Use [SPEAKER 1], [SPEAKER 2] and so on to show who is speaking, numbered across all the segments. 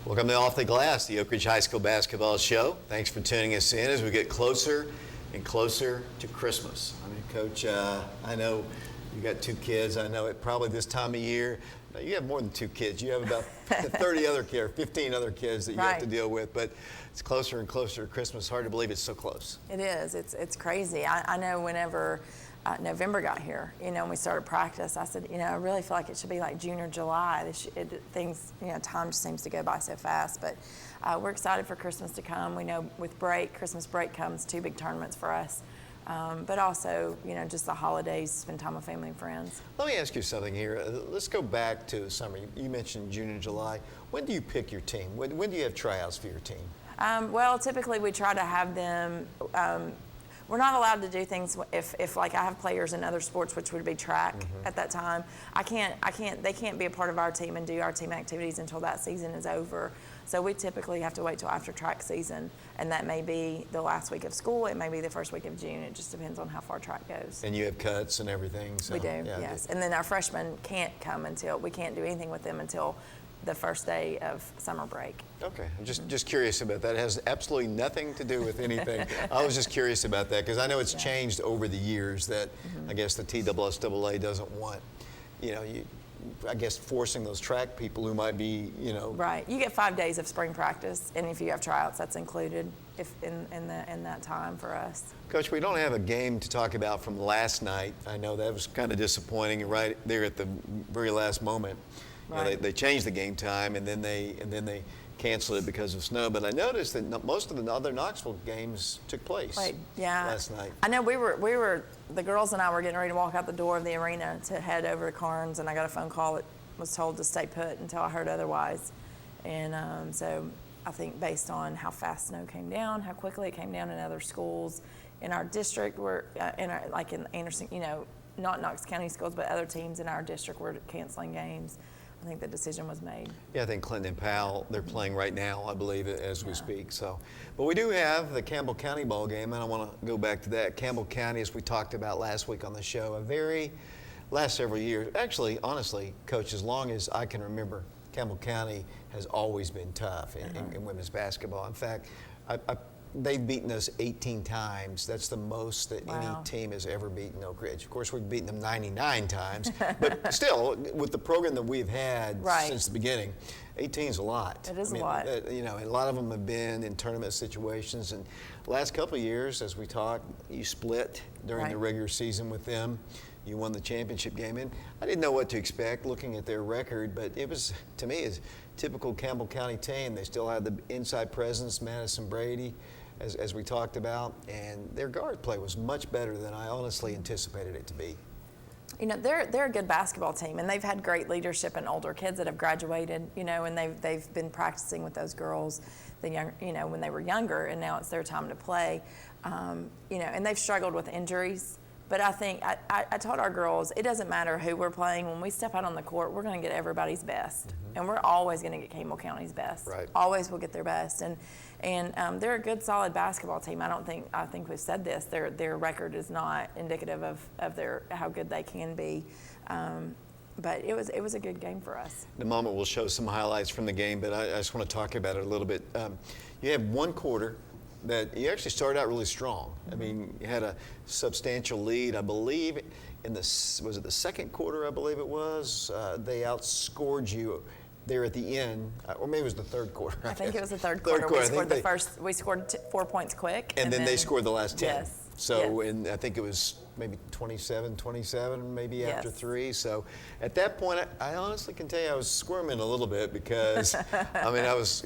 [SPEAKER 1] Welcome to Off the Glass, the Oak Ridge High School basketball show. Thanks for tuning us in as we get closer and closer to Christmas. I mean, Coach, I know you got 2 kids. I know it probably this time of year. You have more than 2 kids. You have about 30 other kids, 15 other kids that you have to deal with. But it's closer and closer to Christmas. Hard to believe it's so close.
[SPEAKER 2] It is. It's crazy. I know whenever November got here, and we started practice, I said, I really feel like it should be like June or July. Things, time just seems to go by so fast. But we're excited for Christmas to come. We know with Christmas break comes 2 big tournaments for us. But also, just the holidays, spend time with family and friends.
[SPEAKER 1] Let me ask you something here. Let's go back to the summer. You mentioned June and July. When do you pick your team? When do you have tryouts for your team?
[SPEAKER 2] Well, typically we try to have them. We're not allowed to do things if like I have players in other sports, which would be track at that time. They can't be a part of our team and do our team activities until that season is over. So we typically have to wait till after track season, and that may be the last week of school. It may be the first week of June. It just depends on how far track goes.
[SPEAKER 1] And you have cuts and everything. So,
[SPEAKER 2] we do, yes. And then our freshmen can't come we can't do anything with them until the first day of summer break.
[SPEAKER 1] Okay, I'm just curious about that. It has absolutely nothing to do with anything. I was just curious about that because I know it's changed over the years that I guess the TSSAA doesn't want, I guess forcing those track people who might be,
[SPEAKER 2] Right. You get 5 days of spring practice, and if you have tryouts, that's included in that time for us.
[SPEAKER 1] Coach, we don't have a game to talk about from last night. I know that was kind of disappointing right there at the very last moment.
[SPEAKER 2] Right.
[SPEAKER 1] They changed the game time and then they canceled it because of snow. But I noticed that most of the other Knoxville games took place last night.
[SPEAKER 2] I know we were the girls and I were getting ready to walk out the door of the arena to head over to Carnes, and I got a phone call that was told to stay put until I heard otherwise. And so I think based on how fast snow came down, how quickly it came down in other schools in our district, like in Anderson, not Knox County schools, but other teams in our district were canceling games. I think the decision was made.
[SPEAKER 1] Yeah, I think Clinton and Powell, they're playing right now, I believe, as we speak. So, but we do have the Campbell County ball game, and I want to go back to that. Campbell County, as we talked about last week on the show, last several years, actually, honestly, Coach, as long as I can remember, Campbell County has always been tough in women's basketball. In fact, they've beaten us 18 times. That's the most that any team has ever beaten Oak Ridge. Of course, we've beaten them 99 times, but still, with the program that we've had since the beginning, 18 is a lot.
[SPEAKER 2] It is a lot.
[SPEAKER 1] A lot of them have been in tournament situations, and the last couple of years, as we talked, you split during the regular season with them. You won the championship game, and I didn't know what to expect looking at their record, but it was, to me, a typical Campbell County team. They still had the inside presence, Madison Brady, as we talked about, and their guard play was much better than I honestly anticipated it to be.
[SPEAKER 2] They're a good basketball team, and they've had great leadership and older kids that have graduated, and they've been practicing with those girls, when they were younger, and now it's their time to play, and they've struggled with injuries. But I think I told our girls, it doesn't matter who we're playing. When we step out on the court, we're going to get everybody's best. And we're always going to get Campbell County's best.
[SPEAKER 1] Right.
[SPEAKER 2] Always will get their best. And they're a good, solid basketball team. I think we've said this. Their record is not indicative of how good they can be. But it was a good game for us.
[SPEAKER 1] In a moment, we'll show some highlights from the game, but I just want to talk about it a little bit. You have one quarter that you actually started out really strong. I mean, you had a substantial lead, I believe, was it the second quarter, I believe it was? They outscored you there at the end, or maybe it was the third quarter.
[SPEAKER 2] I think it was the third quarter. We scored 4 points quick.
[SPEAKER 1] And then they scored the last 10.
[SPEAKER 2] Yes.
[SPEAKER 1] So, and I think it was maybe 27, maybe after 3. So at that point, I honestly can tell you I was squirming a little bit because, I mean, I was,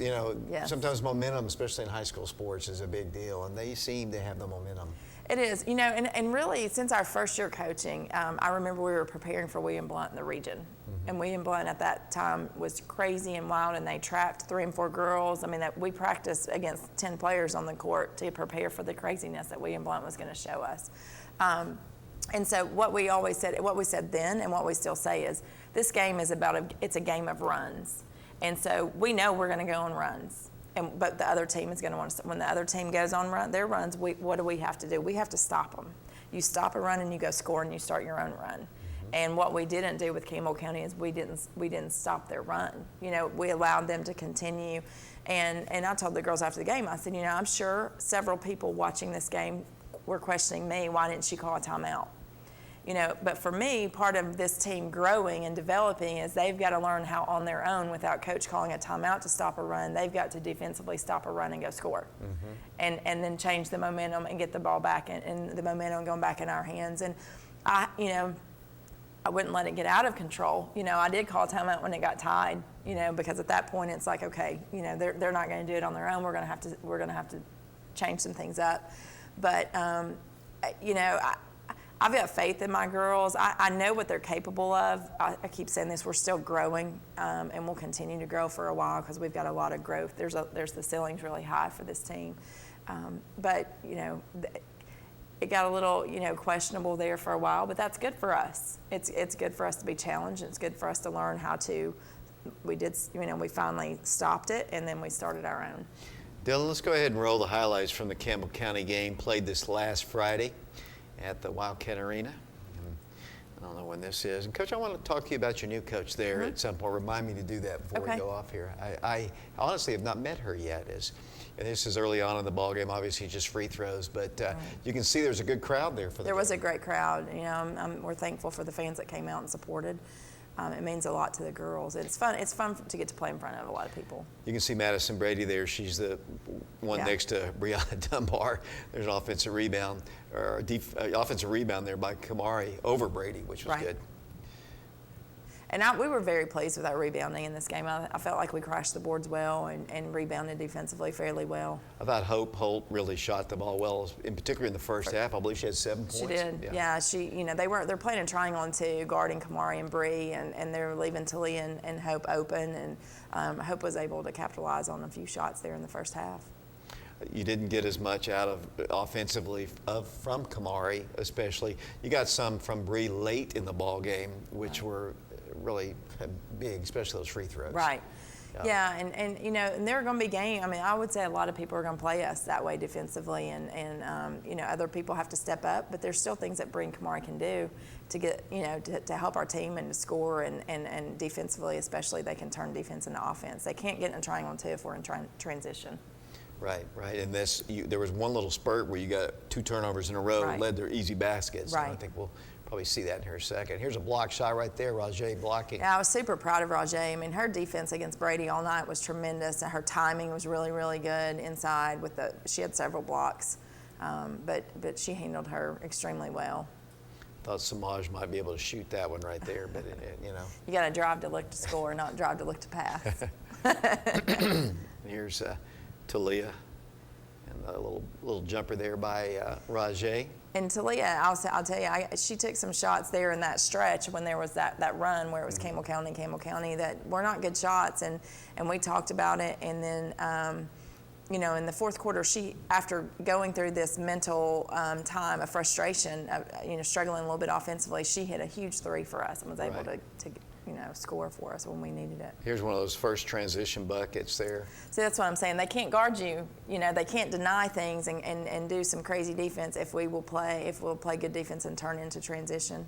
[SPEAKER 1] sometimes momentum, especially in high school sports, is a big deal, and they seem to have the momentum.
[SPEAKER 2] It is, and really since our first year coaching, I remember we were preparing for William Blount in the region. And William Blount at that time was crazy and wild, and they trapped 3 and 4 girls. I mean, we practiced against 10 players on the court to prepare for the craziness that William Blount was going to show us. And so what we said then and what we still say is this game is it's a game of runs. And so we know we're going to go on runs. But the other team is going to want to, when the other team goes on their runs, what do we have to do? We have to stop them. You stop a run and you go score and you start your own run. And what we didn't do with Campbell County is we didn't stop their run. We allowed them to continue. And I told the girls after the game, I said, I'm sure several people watching this game were questioning me, why didn't she call a timeout? But for me, part of this team growing and developing is they've got to learn how on their own, without coach calling a timeout to stop a run, they've got to defensively stop a run and go score. And then change the momentum and get the ball back and the momentum going back in our hands. And I wouldn't let it get out of control. I did call a timeout when it got tied, because at that point it's like, okay, they're not going to do it on their own. We're going to have to change some things up. But I've got faith in my girls. I know what they're capable of. I keep saying this, we're still growing, and we'll continue to grow for a while because we've got a lot of growth. There's the ceiling's really high for this team. But it got a little, questionable there for a while, but that's good for us. It's good for us to be challenged. It's good for us to learn how to, we finally stopped it, and then we started our own.
[SPEAKER 1] Dylan, let's go ahead and roll the highlights from the Campbell County game played this last Friday at the Wildcat Arena. I don't know when this is. And Coach, I want to talk to you about your new coach there at some point. Remind me to do that before we go off here. I honestly have not met her yet. And this is early on in the ball game, obviously just free throws, but you can see there's a good crowd there for the game.
[SPEAKER 2] There was a great crowd. We're thankful for the fans that came out and supported. It means a lot to the girls. It's fun. It's fun to get to play in front of a lot of people.
[SPEAKER 1] You can see Madison Brady there. She's the one next to Brianna Dunbar. There's an offensive rebound, offensive rebound there by Kamari over Brady, which was good.
[SPEAKER 2] And we were very pleased with our rebounding in this game. I felt like we crashed the boards well and rebounded defensively fairly well.
[SPEAKER 1] I thought Hope Holt really shot the ball well, in particular in the first half. I believe she had 7 points.
[SPEAKER 2] She did. Yeah, they're playing a triangle on two, guarding Kamari and Bree, and they're leaving Talia and Hope open. And Hope was able to capitalize on a few shots there in the first half.
[SPEAKER 1] You didn't get as much out of offensively from Kamari, especially. You got some from Bree late in the ball game, which were really big, especially those free throws.
[SPEAKER 2] Right. Yeah, and there are going to be games. I mean, I would say a lot of people are going to play us that way defensively, and other people have to step up. But there's still things that Bree and Kamari can do to get, to help our team and to score, and defensively especially, they can turn defense into offense. They can't get in a triangle on two if we're in transition.
[SPEAKER 1] Right. And there was one little spurt where you got 2 turnovers in a row that led to easy baskets.
[SPEAKER 2] Right.
[SPEAKER 1] And I think we'll probably see that in here in a second. Here's a block shot right there, Rajay blocking.
[SPEAKER 2] Yeah, I was super proud of Rajay. I mean, her defense against Brady all night was tremendous, and her timing was really, really good inside. She had several blocks, but she handled her extremely well.
[SPEAKER 1] Thought Samaj might be able to shoot that one right there, but
[SPEAKER 2] You got to drive to look to score, not drive to look to pass.
[SPEAKER 1] Here's Talia, and a little jumper there by Rajay.
[SPEAKER 2] And Talia, I'll tell you, she took some shots there in that stretch when there was that run where it was Campbell County that were not good shots, and we talked about it. And then, in the fourth quarter, she, after going through this mental time of frustration, struggling a little bit offensively, she hit a huge 3 for us and was able to score for us when we needed it.
[SPEAKER 1] Here's one of those first transition buckets there.
[SPEAKER 2] See, that's what I'm saying. They can't guard you. They can't deny things and do some crazy defense if we'll play good defense and turn into transition.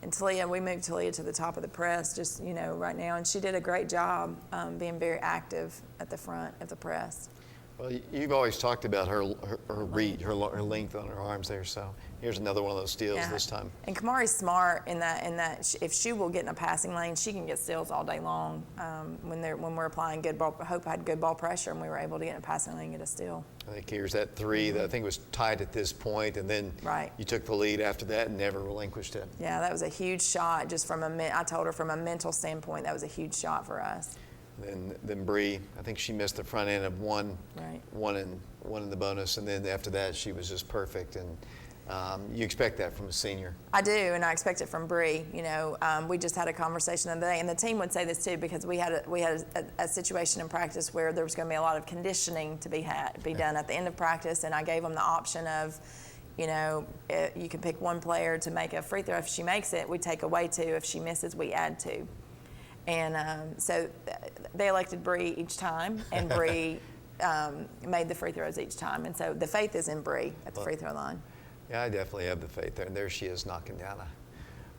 [SPEAKER 2] And Talia, we moved Talia to the top of the press just, right now, and she did a great job being very active at the front of the press.
[SPEAKER 1] Well, you've always talked about her reach, her length on her arms there. So here's another one of those steals this time. And
[SPEAKER 2] Kamari's smart in that if she will get in a passing lane, she can get steals all day long. When we're applying good ball, Hope had good ball pressure, and we were able to get in a passing lane and get a steal.
[SPEAKER 1] I think here's that 3 that I think was tied at this point, and then you took the lead after that and never relinquished it.
[SPEAKER 2] Yeah, that was a huge shot. Just I told her from a mental standpoint, that was a huge shot for us.
[SPEAKER 1] Then Bree, I think she missed the front end of one in the bonus, and then after that she was just perfect. And you expect that from a senior.
[SPEAKER 2] I do, and I expect it from Bree. We just had a conversation the other day, and the team would say this too, because we had a situation in practice where there was going to be a lot of conditioning to be done at the end of practice, and I gave them the option of, you can pick one player to make a free throw. If she makes it, we take away 2. If she misses, we add 2. And so they elected Bree each time, and Bree made the free throws each time. And so the faith is in Bree at the free throw line.
[SPEAKER 1] Yeah, I definitely have the faith there. And there she is knocking down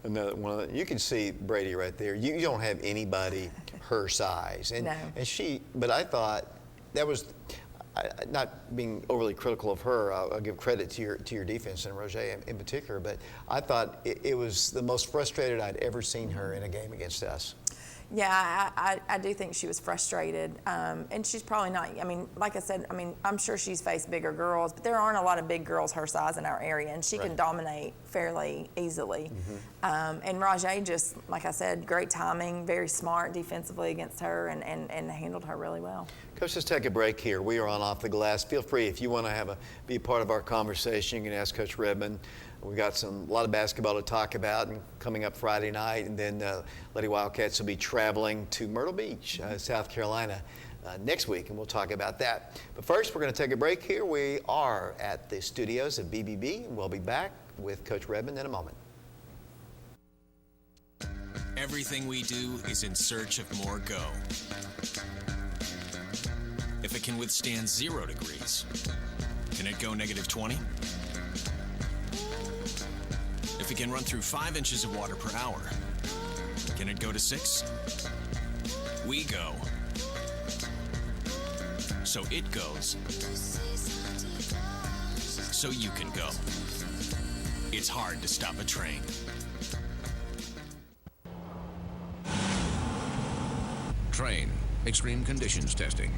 [SPEAKER 1] another one of the, you can see Brady right there. You don't have anybody her size. And,
[SPEAKER 2] No.
[SPEAKER 1] but I thought that was, not being overly critical of her, I'll give credit to your defense and Roger in particular, but I thought it was the most frustrated I'd ever seen her in a game against us.
[SPEAKER 2] Yeah, I do think she was frustrated, and she's probably not. I mean, like I said, I'm sure she's faced bigger girls, but there aren't a lot of big girls her size in our area, and she can dominate fairly easily. And Rajay just, like I said, great timing, very smart defensively against her, and handled her really well.
[SPEAKER 1] Coach, let's take a break here. We are on Off the Glass. Feel free, if you want to be a part of our conversation, you can ask Coach Redmond. We've got a lot of basketball to talk about, and coming up Friday night, and then Lady Wildcats will be traveling to Myrtle Beach, South Carolina, next week, and we'll talk about that. But first, we're going to take a break here. We are at the studios of BBB, and we'll be back with Coach Redmond in a moment.
[SPEAKER 3] Everything we do is in search of more go. If it can withstand 0 degrees, can it go -20? If it can run through 5 inches of water per hour, can it go to 6? We go. So it goes. So you can go. It's hard to stop a train.
[SPEAKER 4] Train. Extreme conditions testing.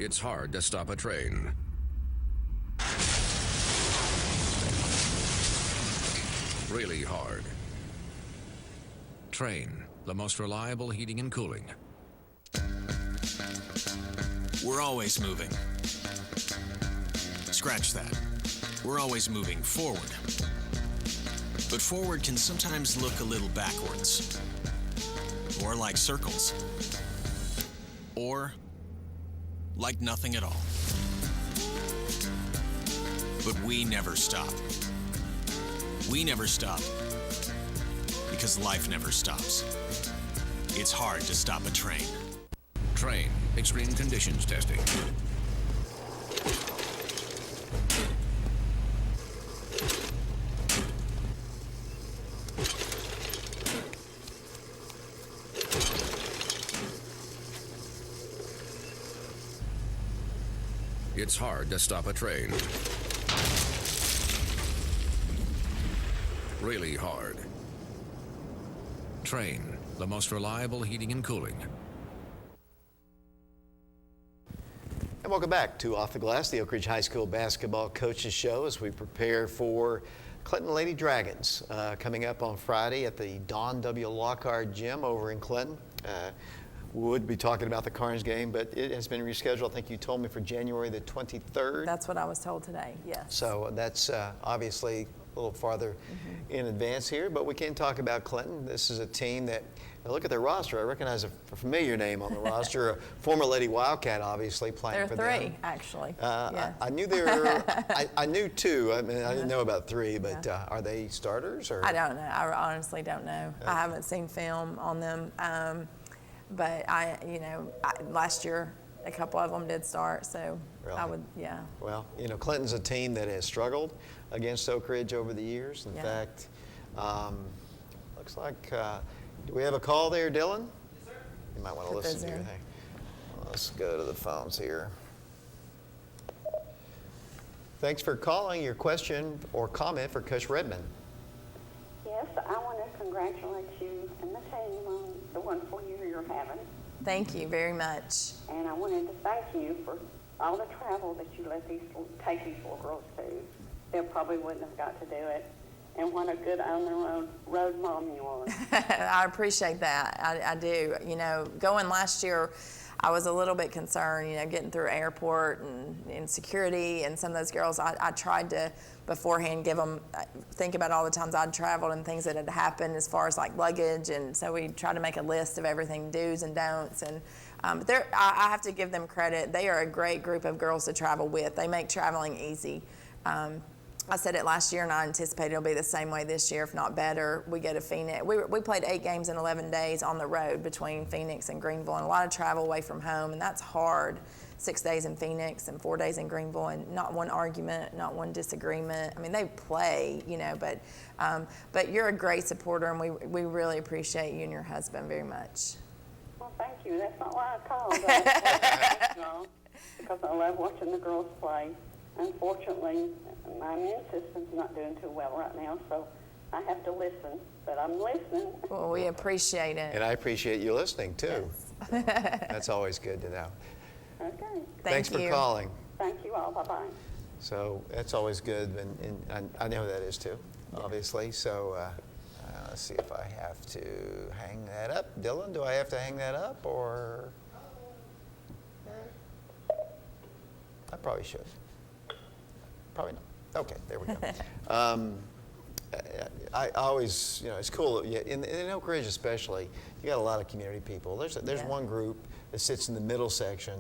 [SPEAKER 4] It's hard to stop a train. Really hard. Train, the most reliable heating and cooling.
[SPEAKER 3] We're always moving. Scratch that. We're always moving forward. But forward can sometimes look a little backwards. Or like circles. Or like nothing at all. But we never stop. We never stop because life never stops. It's hard to stop a train.
[SPEAKER 4] Train, extreme conditions testing. It's hard to stop a train. Really hard. Train, the most reliable heating and cooling.
[SPEAKER 1] And welcome back to Off the Glass, the Oak Ridge High School Basketball Coaches Show, as we prepare for Clinton Lady Dragons coming up on Friday at the Don W. Lockhart Gym over in Clinton. We would be talking about the Carnes game, but it has been rescheduled. I think you told me for January the 23rd.
[SPEAKER 2] That's what I was told today, yes.
[SPEAKER 1] So that's obviously a little farther in advance here, but we can talk about Clinton. This is a team that, look at their roster. I recognize a familiar name on the roster, a former Lady Wildcat, obviously, playing for them.
[SPEAKER 2] There are 3, actually. Yeah.
[SPEAKER 1] I knew there were, I knew 2. I mean, I didn't know about 3, but are they starters? Or?
[SPEAKER 2] I don't know. I honestly don't know. I haven't seen film on them. But last year a couple of them did start, so
[SPEAKER 1] Really?
[SPEAKER 2] I would, yeah.
[SPEAKER 1] Well, Clinton's a team that has struggled against Oak Ridge over the years. In fact, looks like, do we have a call there, Dylan? Yes, sir. You might want to listen to your thing. Let's go to the phones here. Thanks for calling. Your question or comment for Coach Redmond.
[SPEAKER 5] Yes, I want to congratulate you and the team on the wonderful year you're having.
[SPEAKER 2] Thank you very much.
[SPEAKER 5] And I wanted to thank you for all the travel that you let take these little girls to. They probably wouldn't have got to do it. And what a good on-the-road mom you are.
[SPEAKER 2] I appreciate that. I do. Going last year, I was a little bit concerned, getting through airport and security, and some of those girls, I tried to beforehand think about all the times I'd traveled and things that had happened as far as like luggage, and so we tried to make a list of everything, do's and don'ts, and I have to give them credit. They are a great group of girls to travel with. They make traveling easy I said it last year, and I anticipate it'll be the same way this year, if not better. We go to Phoenix. We played 8 games in 11 days on the road between Phoenix and Greenville, and a lot of travel away from home, and that's hard. 6 days in Phoenix and 4 days in Greenville, and not one argument, not one disagreement. I mean, they play, but you're a great supporter, and we really appreciate you and your husband very much.
[SPEAKER 5] Well, thank you. That's not why I called. Because I love watching the girls play. Unfortunately, my immune system's not doing too well right now, so I have to listen. But I'm listening.
[SPEAKER 2] Well, we appreciate it.
[SPEAKER 1] And I appreciate you listening, too. That's always good to know.
[SPEAKER 5] Okay.
[SPEAKER 1] Thanks for calling.
[SPEAKER 5] Thank you all. Bye-bye.
[SPEAKER 1] So that's always good, and I know that is too, obviously. So let's see if I have to hang that up. Dylan, do I have to hang that up, or? I probably should. Probably not. Okay, there we go. I always, it's cool. In Oak Ridge especially, you got a lot of community people. There's one group that sits in the middle section,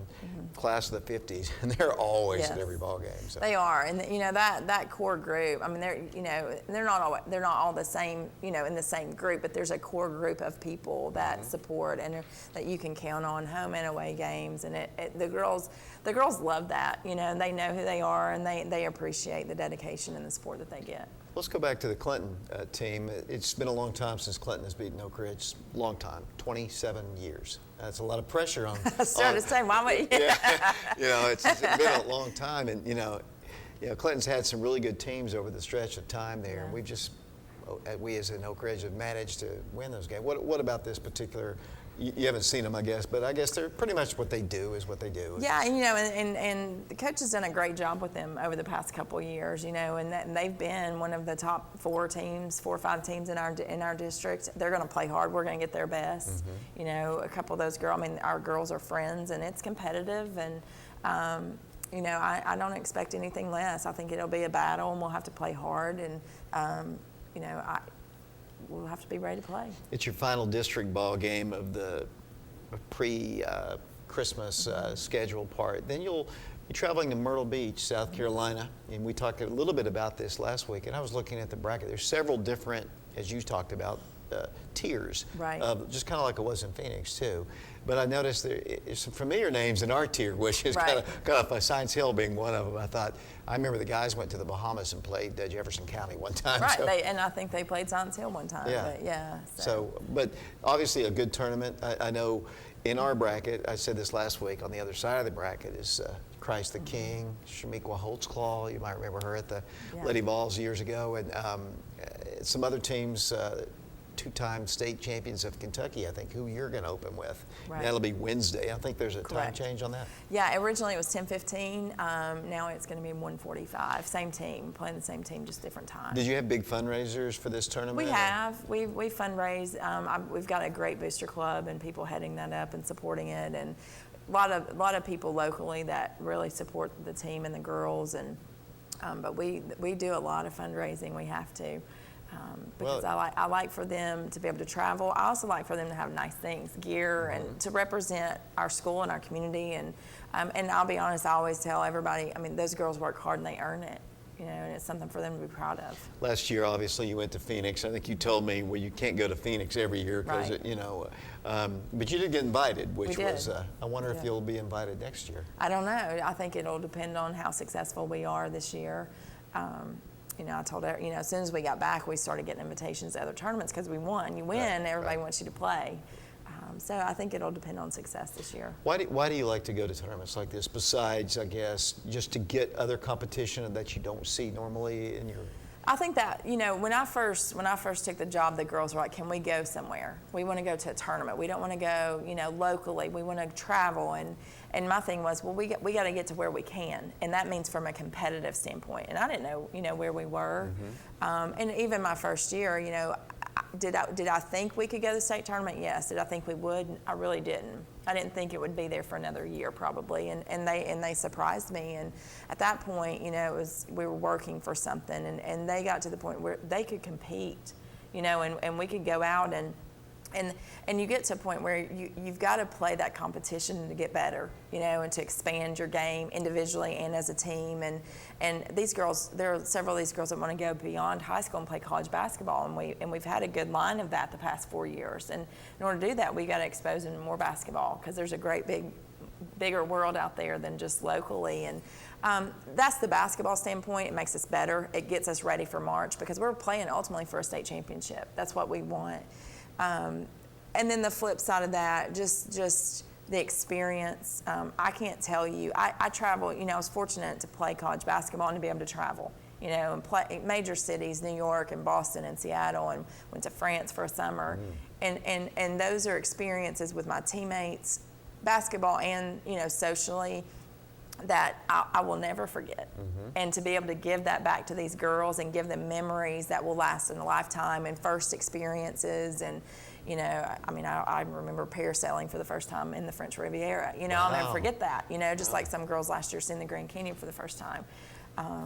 [SPEAKER 1] class of the 50s, and they're always at every ball game. So.
[SPEAKER 2] They are, and that core group. I mean, they're not all the same, in the same group, but there's a core group of people that support and that you can count on home and away games, and the girls love that, and they know who they are, and they appreciate the dedication and the support that they get.
[SPEAKER 1] Let's go back to the Clinton team. It's been a long time since Clinton has beaten Oak Ridge. Long time, 27 years. That's a lot of pressure on.
[SPEAKER 2] I started to say, why would you?
[SPEAKER 1] Yeah, it's been a long time, and Clinton's had some really good teams over the stretch of time there, and we as in Oak Ridge have managed to win those games. What about this particular? You haven't seen them, I guess, but I guess they're pretty much what they do is what they do.
[SPEAKER 2] Yeah, and the coach has done a great job with them over the past couple of years, and they've been one of the top 4 or 5 teams in our district. They're going to play hard. We're going to get their best. A couple of those girls. I mean, our girls are friends, and it's competitive, and I don't expect anything less. I think it'll be a battle, and we'll have to play hard, and we'll have to be ready to play.
[SPEAKER 1] It's your final district ball game of the pre-Christmas schedule part. Then you'll be traveling to Myrtle Beach, South Carolina, and we talked a little bit about this last week, and I was looking at the bracket. There's several different, as you talked about, tiers,
[SPEAKER 2] right.
[SPEAKER 1] Just kind of like it was in Phoenix too. But I noticed there's some familiar names in our tier, which is
[SPEAKER 2] right.
[SPEAKER 1] kind of Science Hill being one of them. I remember the guys went to the Bahamas and played Jefferson County one time.
[SPEAKER 2] Right,
[SPEAKER 1] so.
[SPEAKER 2] and I think they played Science Hill one time.
[SPEAKER 1] Yeah.
[SPEAKER 2] But
[SPEAKER 1] But obviously a good tournament. I know in our bracket, I said this last week, on the other side of the bracket is Christ the King, Shamiqua Holtzclaw. You might remember her at the Lady Balls years ago, and some other teams. 2-time state champions of Kentucky, I think, who you're going to open with.
[SPEAKER 2] Right.
[SPEAKER 1] That'll be Wednesday. I think there's a time change on that.
[SPEAKER 2] Yeah, originally it was 10:15. Now it's going to be 1:45. Same team, playing the same team, just different times.
[SPEAKER 1] Did you have big fundraisers for this tournament?
[SPEAKER 2] We have. We fundraise. We've got a great booster club and people heading that up and supporting it, and a lot of people locally that really support the team and the girls. And but we do a lot of fundraising. We have to. Because I like for them to be able to travel. I also like for them to have nice things, gear, and to represent our school and our community. And I'll be honest, I always tell everybody, I mean, those girls work hard and they earn it, and it's something for them to be proud of.
[SPEAKER 1] Last year, obviously, you went to Phoenix. I think you told me, well, you can't go to Phoenix every year because,
[SPEAKER 2] right.
[SPEAKER 1] But you did get invited, which
[SPEAKER 2] we did.
[SPEAKER 1] was, I wonder if you'll be invited next year.
[SPEAKER 2] I don't know. I think it'll depend on how successful we are this year. I told her, as soon as we got back, we started getting invitations to other tournaments because we won. You win, everybody wants you to play. So I think it'll depend on success this year.
[SPEAKER 1] Why do you like to go to tournaments like this, besides, I guess, just to get other competition that you don't see normally in your...
[SPEAKER 2] I think that, when I first took the job, the girls were like, can we go somewhere? We want to go to a tournament. We don't want to go, locally. We want to travel. And my thing was, well, we got to get to where we can. And that means from a competitive standpoint. And I didn't know, where we were. And even my first year, did I think we could go to the state tournament? Yes. Did I think we would? I really didn't. I didn't think it would be there for another year probably, and they surprised me. And at that point, we were working for something, and they got to the point where they could compete, and we could go out and And you get to a point where you've got to play that competition to get better, and to expand your game individually and as a team. And these girls, there are several of these girls that want to go beyond high school and play college basketball, and we've had a good line of that the past 4 years. And in order to do that, we got to expose them to more basketball, because there's a great bigger world out there than just locally. And that's the basketball standpoint. It makes us better. It gets us ready for March, because we're playing ultimately for a state championship. That's what we want. And then the flip side of that, just the experience. I can't tell you. I travel. I was fortunate to play college basketball and to be able to travel. And play major cities, New York and Boston and Seattle, and went to France for a summer. And those are experiences with my teammates, basketball and socially, that I will never forget. And to be able to give that back to these girls and give them memories that will last in a lifetime, and first experiences. And I remember parasailing for the first time in the French Riviera. I'll never forget that. Just like some girls last year seeing the Grand Canyon for the first time.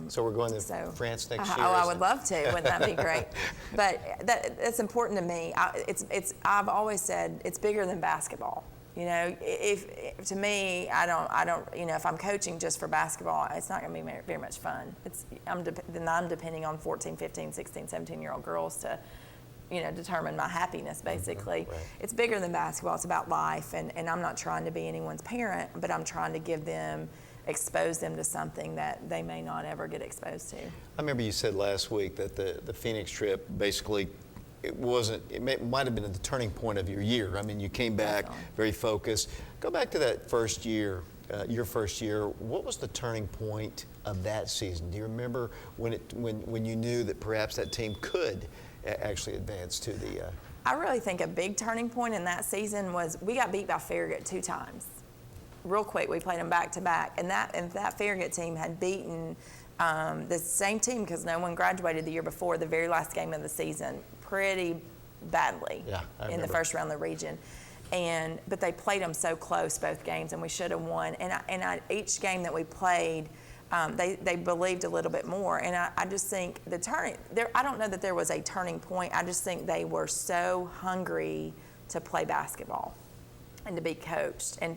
[SPEAKER 1] So we're going to France next year?
[SPEAKER 2] Oh, I would love to. Wouldn't that be great? But that's important to me. I've always said it's bigger than basketball. If to me, I don't. If I'm coaching just for basketball, it's not going to be very much fun. I'm depending on 14, 15, 16, 17-year-old girls to, determine my happiness, basically.
[SPEAKER 1] Right.
[SPEAKER 2] It's bigger than basketball. It's about life, and I'm not trying to be anyone's parent, but I'm trying to expose them to something that they may not ever get exposed to.
[SPEAKER 1] I remember you said last week that the Phoenix trip, basically, it might have been the turning point of your year. I mean, you came back very focused. Go back to that first year, your first year. What was the turning point of that season? Do you remember when you knew that perhaps that team could actually advance to the...
[SPEAKER 2] I really think a big turning point in that season was we got beat by Farragut 2 times. Real quick, we played them back to back. And that Farragut team had beaten the same team, because no one graduated the year before, the very last game of the season, pretty badly in the first round of the region. But they played them so close, both games, and we should have won. And each game that we played, they believed a little bit more. And I just think I don't know that there was a turning point. I just think they were so hungry to play basketball and to be coached, and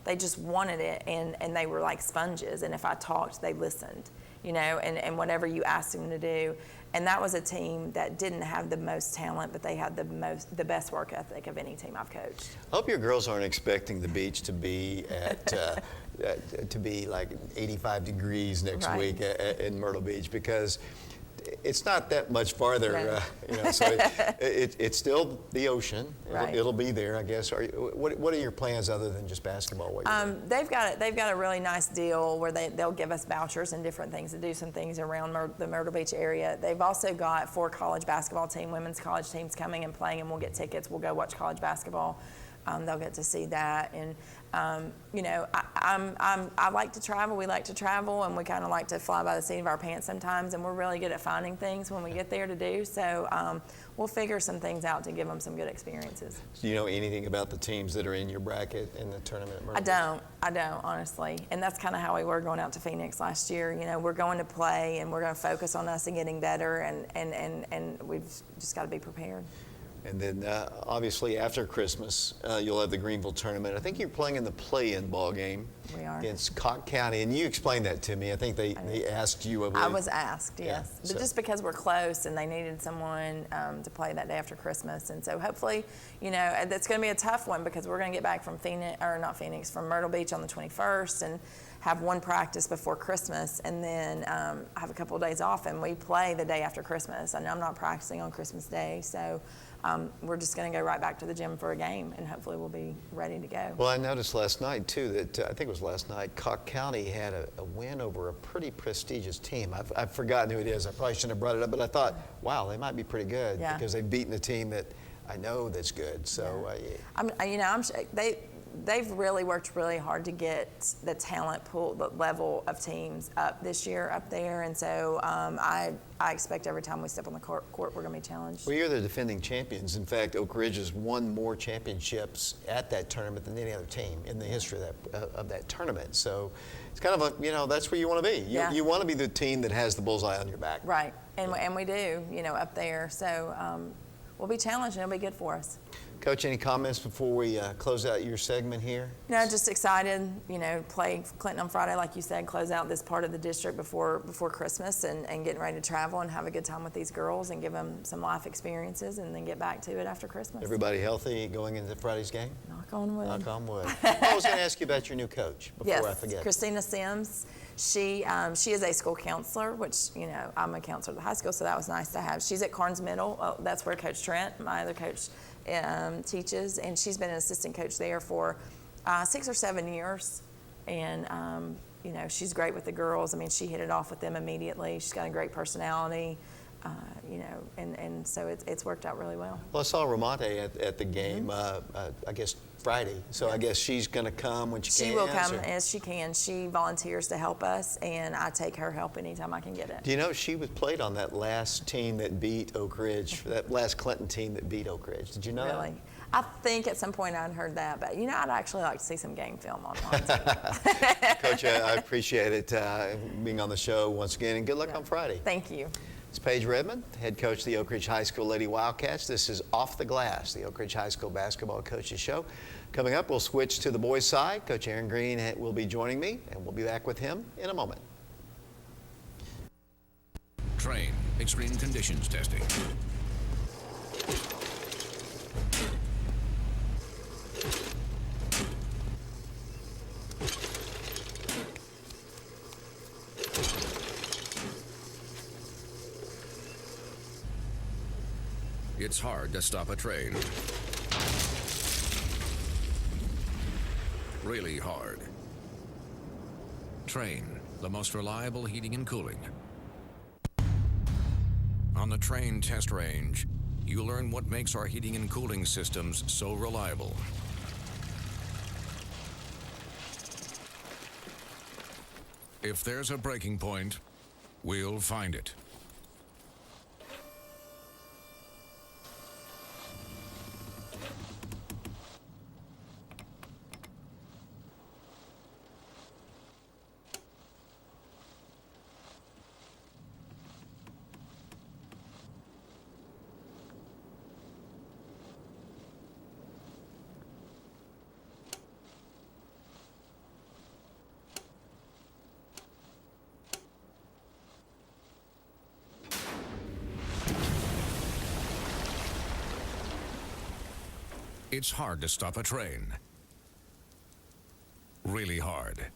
[SPEAKER 2] they just wanted it, and they were like sponges. And if I talked, they listened, and whatever you asked them to do. And that was a team that didn't have the most talent, but they had the best work ethic of any team I've coached.
[SPEAKER 1] I hope your girls aren't expecting the beach to be to be like 85 degrees next week in Myrtle Beach, because it's not that much farther. So it's still the ocean. It'll be there, I guess. What are your plans other than just basketball?
[SPEAKER 2] They've got a really nice deal where they'll give us vouchers and different things to do some things around the Myrtle Beach area. They've also got 4 college basketball women's college teams coming and playing, and we'll get tickets. We'll go watch college basketball. They'll get to see that. And I like to travel. We like to travel, and we kind of like to fly by the seat of our pants sometimes. And we're really good at finding things when we get there to do. So we'll figure some things out to give them some good experiences.
[SPEAKER 1] Do you know anything about the teams that are in your bracket in the tournament?
[SPEAKER 2] I don't, honestly. And that's kind of how we were going out to Phoenix last year. We're going to play, and we're going to focus on us and getting better, and we've just got to be prepared.
[SPEAKER 1] And then, obviously, after Christmas, you'll have the Greenville tournament. I think you're playing in the play-in ball game against Cocke County. And you explained that to me. I think they asked you.
[SPEAKER 2] I was asked, yes.
[SPEAKER 1] Yeah,
[SPEAKER 2] but just because we're close, and they needed someone to play that day after Christmas. And so hopefully, it's going to be a tough one, because we're going to get back from from Myrtle Beach on the 21st, and have one practice before Christmas, and then have a couple of days off, and we play the day after Christmas. And I'm not practicing on Christmas Day, so we're just going to go right back to the gym for a game, and hopefully we'll be ready to go.
[SPEAKER 1] Well, I noticed last night, too, that I think it was last night, Cocke County had a win over a pretty prestigious team. I've forgotten who it is. I probably shouldn't have brought it up, but I thought, wow, they might be pretty good, because they've beaten a team that I know that's good. So, they've really worked really hard to get the talent pool, the level of teams up this year up there. And so I expect every time we step on the court we're going to be challenged. Well, you're the defending champions. In fact, Oak Ridge has won more championships at that tournament than any other team in the history of that tournament. So it's kind of that's where you want to be. You want to be the team that has the bullseye on your back.
[SPEAKER 2] Right. And we do, up there. So we'll be challenged, and it'll be good for us.
[SPEAKER 1] Coach, any comments before we close out your segment here?
[SPEAKER 2] No, just excited, play Clinton on Friday, like you said, close out this part of the district before Christmas and getting ready to travel and have a good time with these girls and give them some life experiences and then get back to it after Christmas.
[SPEAKER 1] Everybody healthy going into Friday's game?
[SPEAKER 2] Knock on wood.
[SPEAKER 1] Knock on wood. I was going to ask you about your new coach before I forget.
[SPEAKER 2] Christina Sims. She is a school counselor, which, I'm a counselor at the high school, so that was nice to have. She's at Carnes Middle. That's where Coach Trent, my other coach, teaches, and she's been an assistant coach there for 6 or 7 years. And, she's great with the girls. I mean, she hit it off with them immediately. She's got a great personality, and so it's worked out really well.
[SPEAKER 1] Well, I saw Ramonte at the game, I guess Friday. So I guess she's going to come when she can.
[SPEAKER 2] She will come as she can. She volunteers to help us, and I take her help anytime I can get it.
[SPEAKER 1] Do you know she was played on that last team that beat Oak Ridge, that last Clinton team that beat Oak Ridge? Did you know
[SPEAKER 2] Really?
[SPEAKER 1] that?
[SPEAKER 2] I think at some point I'd heard that, but I'd actually like to see some game film on
[SPEAKER 1] Coach, I appreciate it being on the show once again, and good luck on Friday.
[SPEAKER 2] Thank you.
[SPEAKER 1] It's Paige Redmond, head coach of the Oak Ridge High School Lady Wildcats. This is Off the Glass, the Oak Ridge High School basketball coaches show. Coming up, we'll switch to the boys' side. Coach Aaron Green will be joining me, and we'll be back with him in a moment.
[SPEAKER 4] Train extreme conditions testing. It's hard to stop a train. Really hard. Train, the most reliable heating and cooling. On the Train test range, you learn what makes our heating and cooling systems so reliable. If there's a breaking point, we'll find it. It's hard to stop a train. Really hard.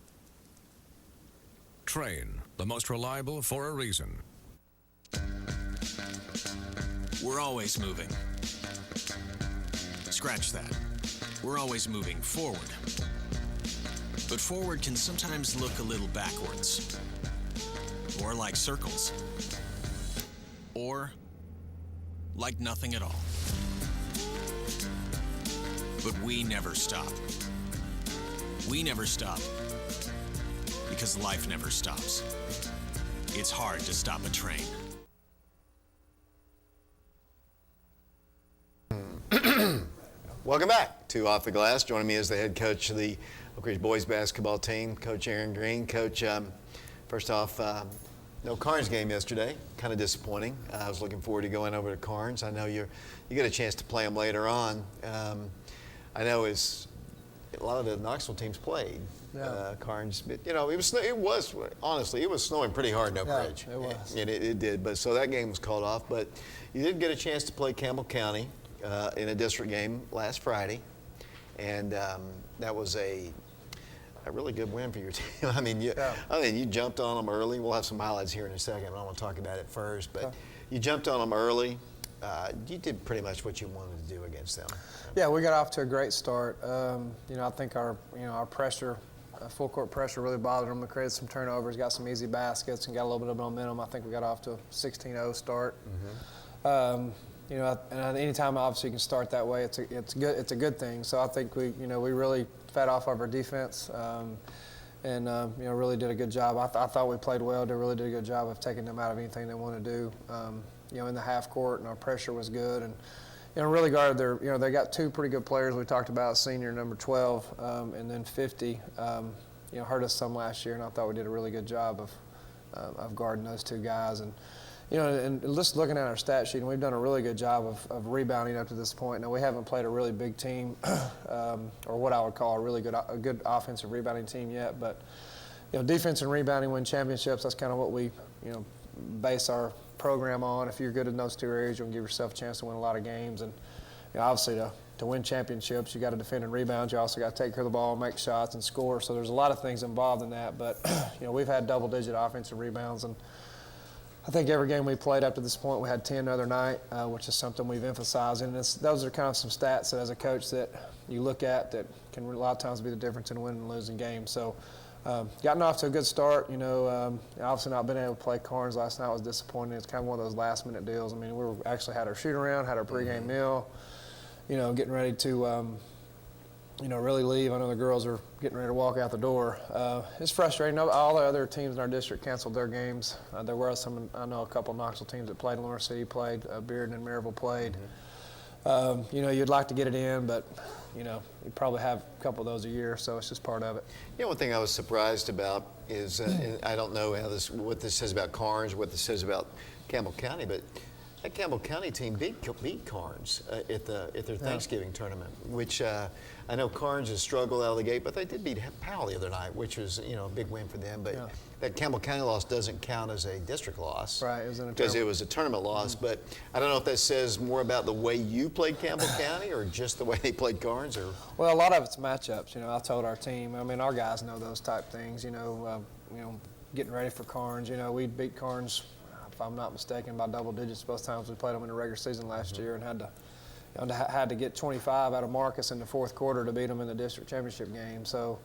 [SPEAKER 4] Train, the most reliable for a reason.
[SPEAKER 3] We're always moving. Scratch that. We're always moving forward. But forward can sometimes look a little backwards. Or like circles. Or like nothing at all. But we never stop. We never stop because life never stops. It's hard to stop a train.
[SPEAKER 1] Welcome back to Off the Glass. Joining me is the head coach of the Oak Ridge boys basketball team, Coach Aaron Green. Coach, first off, no Carnes game yesterday. Kind of disappointing. I was looking forward to going over to Carnes. I know you get a chance to play them later on. I know a lot of the Knoxville teams played Carnes, but it was honestly snowing pretty hard in Oak Ridge.
[SPEAKER 6] It was.
[SPEAKER 1] And it did, but so that game was called off. But you did get a chance to play Campbell County in a district game last Friday, and that was a really good win for your team. I mean, you jumped on them early. We'll have some highlights here in a second. I want to talk about it first, but you jumped on them early. You did pretty much what you wanted to do against them.
[SPEAKER 6] Yeah, we got off to a great start. I think our pressure, full court pressure, really bothered them. We created some turnovers, got some easy baskets, and got a little bit of momentum. I think we got off to a 16-0 start. And anytime obviously you can start that way, it's a good thing. So I think we really fed off of our defense. And really did a good job. I thought we played well. They really did a good job of taking them out of anything they want to do. In the half court, and our pressure was good, and really guarded their. They got two pretty good players. We talked about senior number 12, and then 50. Hurt us some last year, and I thought we did a really good job of guarding those two guys. And You know, and just looking at our stat sheet, and we've done a really good job of rebounding up to this point. Now, we haven't played a really big team, or what I would call a good offensive rebounding team yet. But, you know, defense and rebounding win championships. That's kind of what we, you know, base our program on. If you're good in those two areas, you'll give yourself a chance to win a lot of games. And, you know, obviously to win championships, you got to defend and rebound. You also got to take care of the ball, make shots, and score. So there's a lot of things involved in that. But, you know, we've had double-digit offensive rebounds, and I think every game we played up to this point, we had 10 the other night, which is something we've emphasized. And those are kind of some stats that, as a coach, that you look at that can a lot of times be the difference in winning and losing games. So, gotten off to a good start. You know, obviously not being able to play Carnes last night was disappointing. It's kind of one of those last-minute deals. I mean, we actually had our shoot-around, had our pregame meal, you know, getting ready to, you know, really leave. I know the girls are getting ready to walk out the door. It's frustrating. All the other teams in our district canceled their games. There were some, I know a couple of Knoxville teams that played. Lawrence City played, Bearden and Maryville played. You know, you'd like to get it in, but, you know, you probably have a couple of those a year, so it's just part of it.
[SPEAKER 1] You know, one thing I was surprised about is, and I don't know what this says about Carnes, what this says about Campbell County, but that Campbell County team beat Carnes at their Thanksgiving tournament, which I know Carnes has struggled out of the gate, but they did beat Powell the other night, which was, you know, a big win for them. But that Campbell County loss doesn't count as a district loss.
[SPEAKER 6] Right, it was
[SPEAKER 1] because it was a tournament loss. But I don't know if that says more about the way you played Campbell County or just the way they played Carnes. Or
[SPEAKER 6] well, a lot of it's matchups. You know, I told our team. I mean, our guys know those type things. You know, getting ready for Carnes. You know, we beat Carnes, if I'm not mistaken, by double digits both times we played them in the regular season last year, and had to get 25 out of Marcus in the fourth quarter to beat them in the district championship game. So,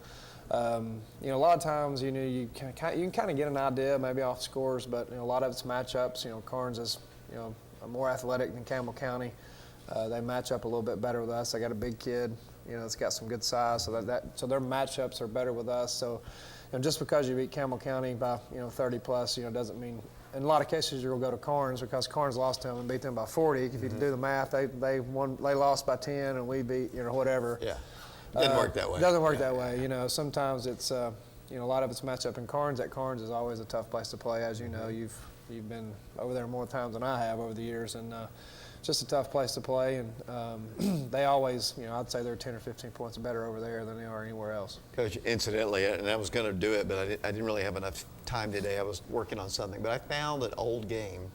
[SPEAKER 6] you know, a lot of times, you know, you can kind of get an idea maybe off scores, but, you know, a lot of it's matchups. You know, Carnes is, you know, more athletic than Campbell County. They match up a little bit better with us. They got a big kid, you know, that's got some good size, so so their matchups are better with us. So, you know, just because you beat Campbell County by, you know, 30 plus, you know, doesn't mean. In a lot of cases, you'll go to Carnes because Carnes lost to them and beat them by 40. If you do the math, they lost by 10 and we beat, you know, whatever.
[SPEAKER 1] yeah, doesn't work that way.
[SPEAKER 6] Doesn't work that way. You know, sometimes it's, you know, a lot of it's matchup in Carnes. At Carnes is always a tough place to play, as you know. You've been over there more times than I have over the years, and it's just a tough place to play. And they always, you know, I'd say they're 10 or 15 points better over there than they are anywhere else.
[SPEAKER 1] Coach, incidentally, and I was going to do it, but I didn't really have enough time today. I was working on something, but I found an old game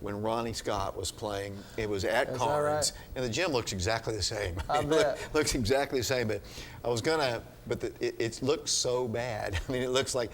[SPEAKER 1] when Ronnie Scott was playing. It was at
[SPEAKER 6] Is that
[SPEAKER 1] Carnes,
[SPEAKER 6] right?
[SPEAKER 1] and the gym looks exactly the same.
[SPEAKER 6] I bet.
[SPEAKER 1] Looks exactly the same, but I was gonna, but it looks so bad. I mean, it looks like.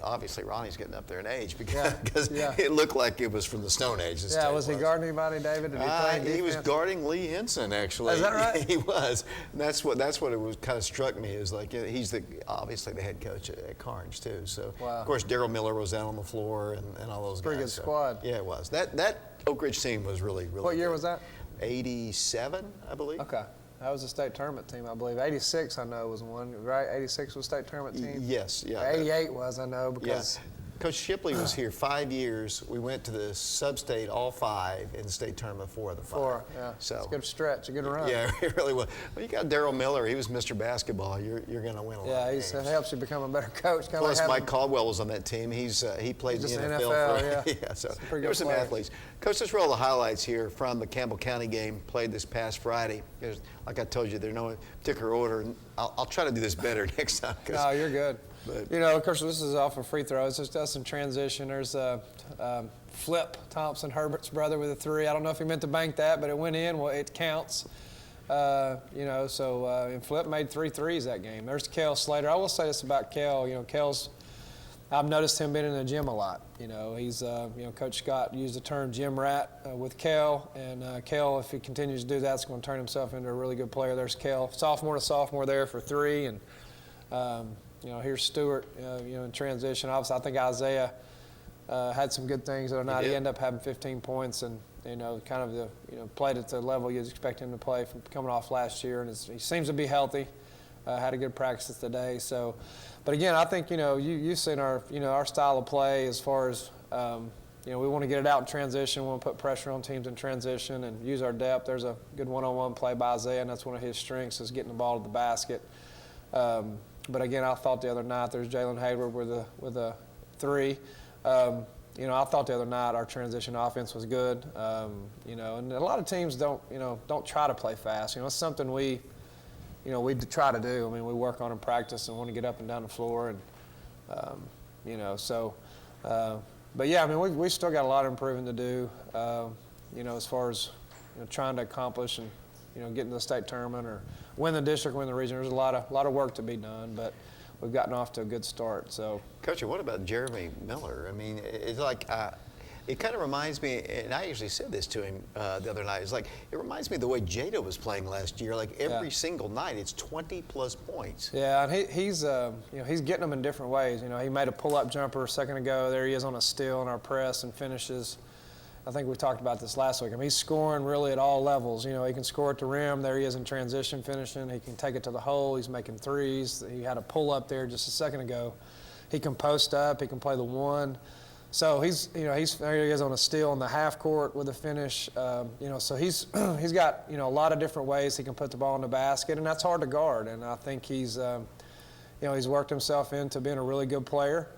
[SPEAKER 1] Obviously, Ronnie's getting up there in age because it looked like it was from the Stone Age.
[SPEAKER 6] Yeah, was he guarding anybody, David? Did he play defense?
[SPEAKER 1] He was guarding Lee Henson, actually.
[SPEAKER 6] Is that right?
[SPEAKER 1] He was. And that's what it was. Kind of struck me is like he's obviously the head coach at Carnes too. So
[SPEAKER 6] wow.
[SPEAKER 1] Of course Daryl Miller was out on the floor and all those guys.
[SPEAKER 6] Pretty good squad.
[SPEAKER 1] Yeah, it was. That Oak Ridge team was really.
[SPEAKER 6] What year was that?
[SPEAKER 1] 87, I believe.
[SPEAKER 6] Okay. That was a state tournament team, I believe. 86, I know, was one, right? 86 was state tournament team?
[SPEAKER 1] Yes, yeah.
[SPEAKER 6] 88 was, I know, because...
[SPEAKER 1] Yeah. Coach Shipley was here 5 years. We went to the sub-state all 5 in the state tournament 4 of the 5.
[SPEAKER 6] 4, yeah.
[SPEAKER 1] So
[SPEAKER 6] it's a good stretch, a good run.
[SPEAKER 1] Yeah, it really was. Well, you got Daryl Miller. He was Mr. Basketball. You're going to win a lot of games.
[SPEAKER 6] It helps you become a better coach.
[SPEAKER 1] Plus, Mike Caldwell was on that team. He played in the
[SPEAKER 6] Just
[SPEAKER 1] NFL.
[SPEAKER 6] NFL,
[SPEAKER 1] Yeah, so
[SPEAKER 6] pretty
[SPEAKER 1] there were
[SPEAKER 6] good
[SPEAKER 1] some
[SPEAKER 6] player.
[SPEAKER 1] athletes. Coach, let's roll the highlights here from the Campbell County game played this past Friday. Like I told you, there's no particular order. And I'll try to do this better next time.
[SPEAKER 6] No, you're good.
[SPEAKER 1] But,
[SPEAKER 6] you know, of course, this is off of free throws. It's just in transition. There's Flip Thompson, Herbert's brother, with a 3. I don't know if he meant to bank that, but it went in. Well, it counts. You know, so and Flip made 3 threes that game. There's Kel Slater. I will say this about Kel. You know, Kel's. I've noticed him being in the gym a lot. You know, he's. You know, Coach Scott used the term gym rat with Kel, and Kel, if he continues to do that, is going to turn himself into a really good player. There's Kel, sophomore to sophomore there for 3, and. You know, here's Stewart, you know, in transition. Obviously, I think Isaiah had some good things the other night. He ended up having 15 points and, you know, kind of played at the level you'd expect him to play from coming off last year. And he seems to be healthy. Had a good practice today. So, but again, I think, you know, you've seen our style of play as far as, you know, we want to get it out in transition. We want to put pressure on teams in transition and use our depth. There's a good one-on-one play by Isaiah, and that's one of his strengths is getting the ball to the basket. But again, I thought the other night there's Jalen Hayward with a 3. you know, I thought the other night our transition offense was good. You know, and a lot of teams don't try to play fast. You know, it's something we try to do. I mean, we work on in practice and want to get up and down the floor, and you know, so. But yeah, I mean, we still got a lot of improving to do. You know, as far as trying to accomplish and getting to the state tournament or win the district, win the region. There's a lot of work to be done, but we've gotten off to a good start. So,
[SPEAKER 1] Coach, what about Jeremy Miller? I mean, it's like it kind of reminds me, and I usually said this to him the other night. It's like it reminds me of the way Jada was playing last year. Like every single night, it's 20+ points.
[SPEAKER 6] Yeah, and he's getting them in different ways. You know, he made a pull-up jumper a second ago. There he is on a steal in our press and finishes. I think we talked about this last week. I mean, he's scoring really at all levels. You know, he can score at the rim. There he is in transition finishing. He can take it to the hole. He's making threes. He had a pull-up there just a second ago. He can post up. He can play the one. So there he is on a steal in the half court with a finish. So he's got a lot of different ways he can put the ball in the basket, and that's hard to guard. And I think he's worked himself into being a really good player.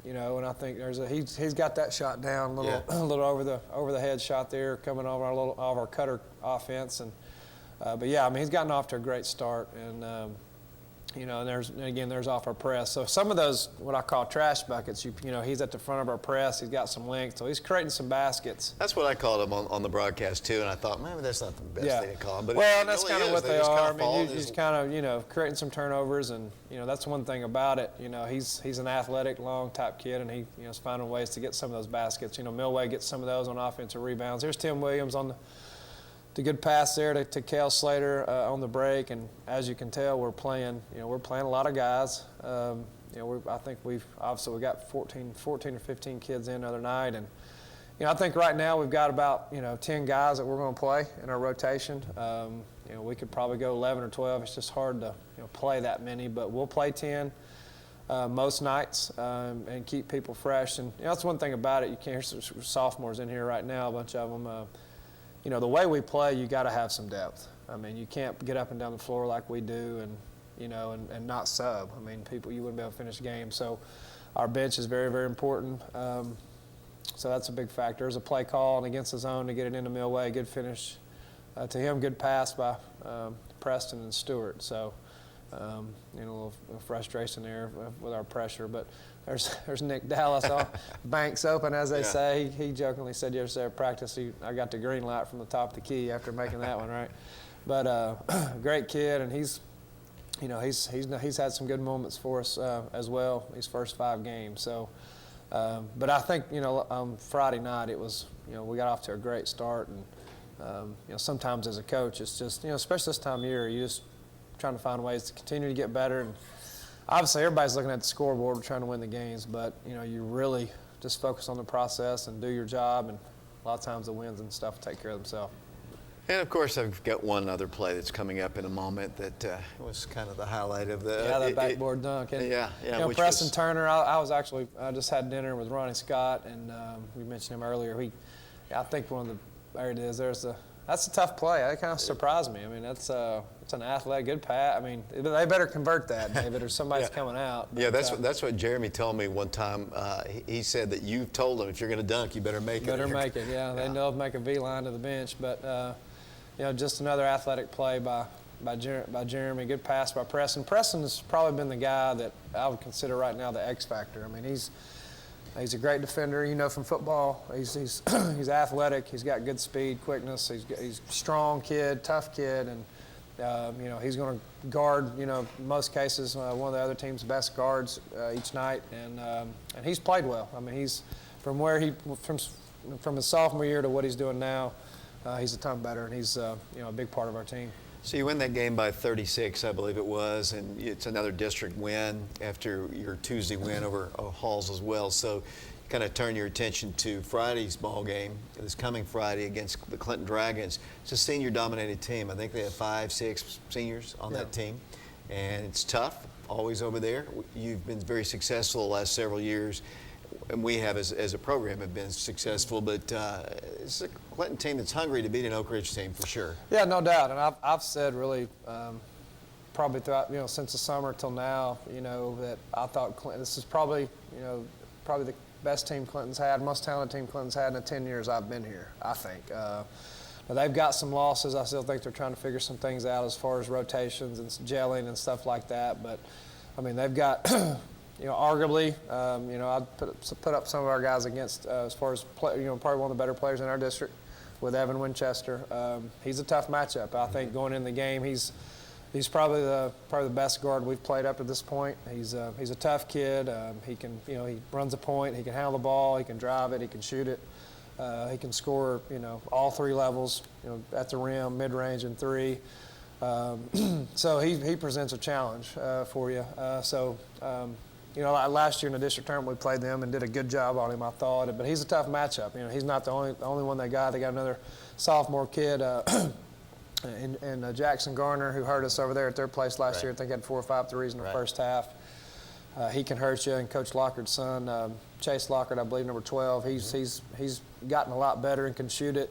[SPEAKER 6] And I think he's got that shot down a little over the head shot there coming over our cutter offense. And but yeah, I mean, he's gotten off to a great start, and and there's off our press. So some of those, what I call trash buckets, he's at the front of our press. He's got some length, so he's creating some baskets.
[SPEAKER 1] That's what I called him on the broadcast too, and I thought, maybe that's not the best thing to call him. But
[SPEAKER 6] well, that's kind of what they are. I mean,
[SPEAKER 1] fall.
[SPEAKER 6] he's kind of creating some turnovers, and that's one thing about it. He's an athletic, long type kid, and he's finding ways to get some of those baskets. Millway gets some of those on offensive rebounds. There's Tim Williams on the good pass there to Cal Slater on the break, and as you can tell, we're playing a lot of guys. I think we got 14 or 15 kids in the other night, and I think right now we've got about 10 guys that we're going to play in our rotation. We could probably go 11 or 12. It's just hard to play that many, but we'll play 10 most nights and keep people fresh. And that's one thing about it. You can't hear some sophomores in here right now, a bunch of them. The way we play, you got to have some depth. I mean, you can't get up and down the floor like we do and not sub. I mean, you wouldn't be able to finish the game. So our bench is very, very important. So that's a big factor. There's a play call and against the zone to get it into Millway. Good finish to him. Good pass by Preston and Stewart. So, a little frustration there with our pressure. But there's Nick Dallas on Banks open, as they say. He jokingly said yesterday at practice, I got the green light from the top of the key after making that one, right? But great kid, and he's had some good moments for us as well these first 5 games. So, but I think on Friday night it was we got off to a great start, and sometimes as a coach it's just especially this time of year you just trying to find ways to continue to get better. And obviously, everybody's looking at the scoreboard trying to win the games, but you really just focus on the process and do your job, and a lot of times the wins and stuff will take care of themselves.
[SPEAKER 1] And of course, I've got one other play that's coming up in a moment that was kind of the highlight of the.
[SPEAKER 6] That backboard dunk. And, Preston Turner. I just had dinner with Ronnie Scott, and we mentioned him earlier. I think one of the areas that's a tough play. That kind of surprised me. I mean, it's an athletic, good pass. I mean, they better convert that, David, or somebody's coming out. But,
[SPEAKER 1] that's what Jeremy told me one time. He said that you told him if you're going to dunk, you better make it.
[SPEAKER 6] Better make it, yeah. They know to make a V-line to the bench. But, just another athletic play by Jeremy. Good pass by Preston. Preston's probably been the guy that I would consider right now the X factor. I mean, he's a great defender, from football. He's athletic. He's got good speed, quickness. He's a strong kid, tough kid, and he's going to guard. In most cases, one of the other team's best guards each night, and he's played well. I mean, he's from his sophomore year to what he's doing now. He's a ton better, and he's a big part of our team.
[SPEAKER 1] So you win that game by 36, I believe it was, and it's another district win after your Tuesday win over Halls as well. So you kind of turn your attention to Friday's ball game, this coming Friday against the Clinton Dragons. It's a senior-dominated team. I think they have 5-6 seniors on that team, and it's tough, always over there. You've been very successful the last several years, and we have as a program have been successful, but it's a Clinton team that's hungry to beat an Oak Ridge team for sure.
[SPEAKER 6] Yeah, no doubt. And I've said really probably throughout, since the summer till now, that I thought Clinton, this is probably the best team Clinton's had, most talented team Clinton's had in the 10 years I've been here, I think. But they've got some losses. I still think they're trying to figure some things out as far as rotations and gelling and stuff like that. But, I mean, they've got, arguably, I'd put up some of our guys against, as far as, probably one of the better players in our district with Evan Winchester. He's a tough matchup. I think going in the game, he's probably the best guard we've played up to this point. He's a tough kid. He can, he runs a point. He can handle the ball. He can drive it. He can shoot it. He can score, all three levels, at the rim, mid-range, and three. So he presents a challenge for you. Last year in the district tournament, we played them and did a good job on him, I thought. But he's a tough matchup. He's not the only one they got. They got another sophomore kid, and Jackson Garner, who hurt us over there at their place last year. I think he had 4 or 5 threes in the first half. He can hurt you. And Coach Lockard's son, Chase Lockard, I believe, number 12, he's gotten a lot better and can shoot it.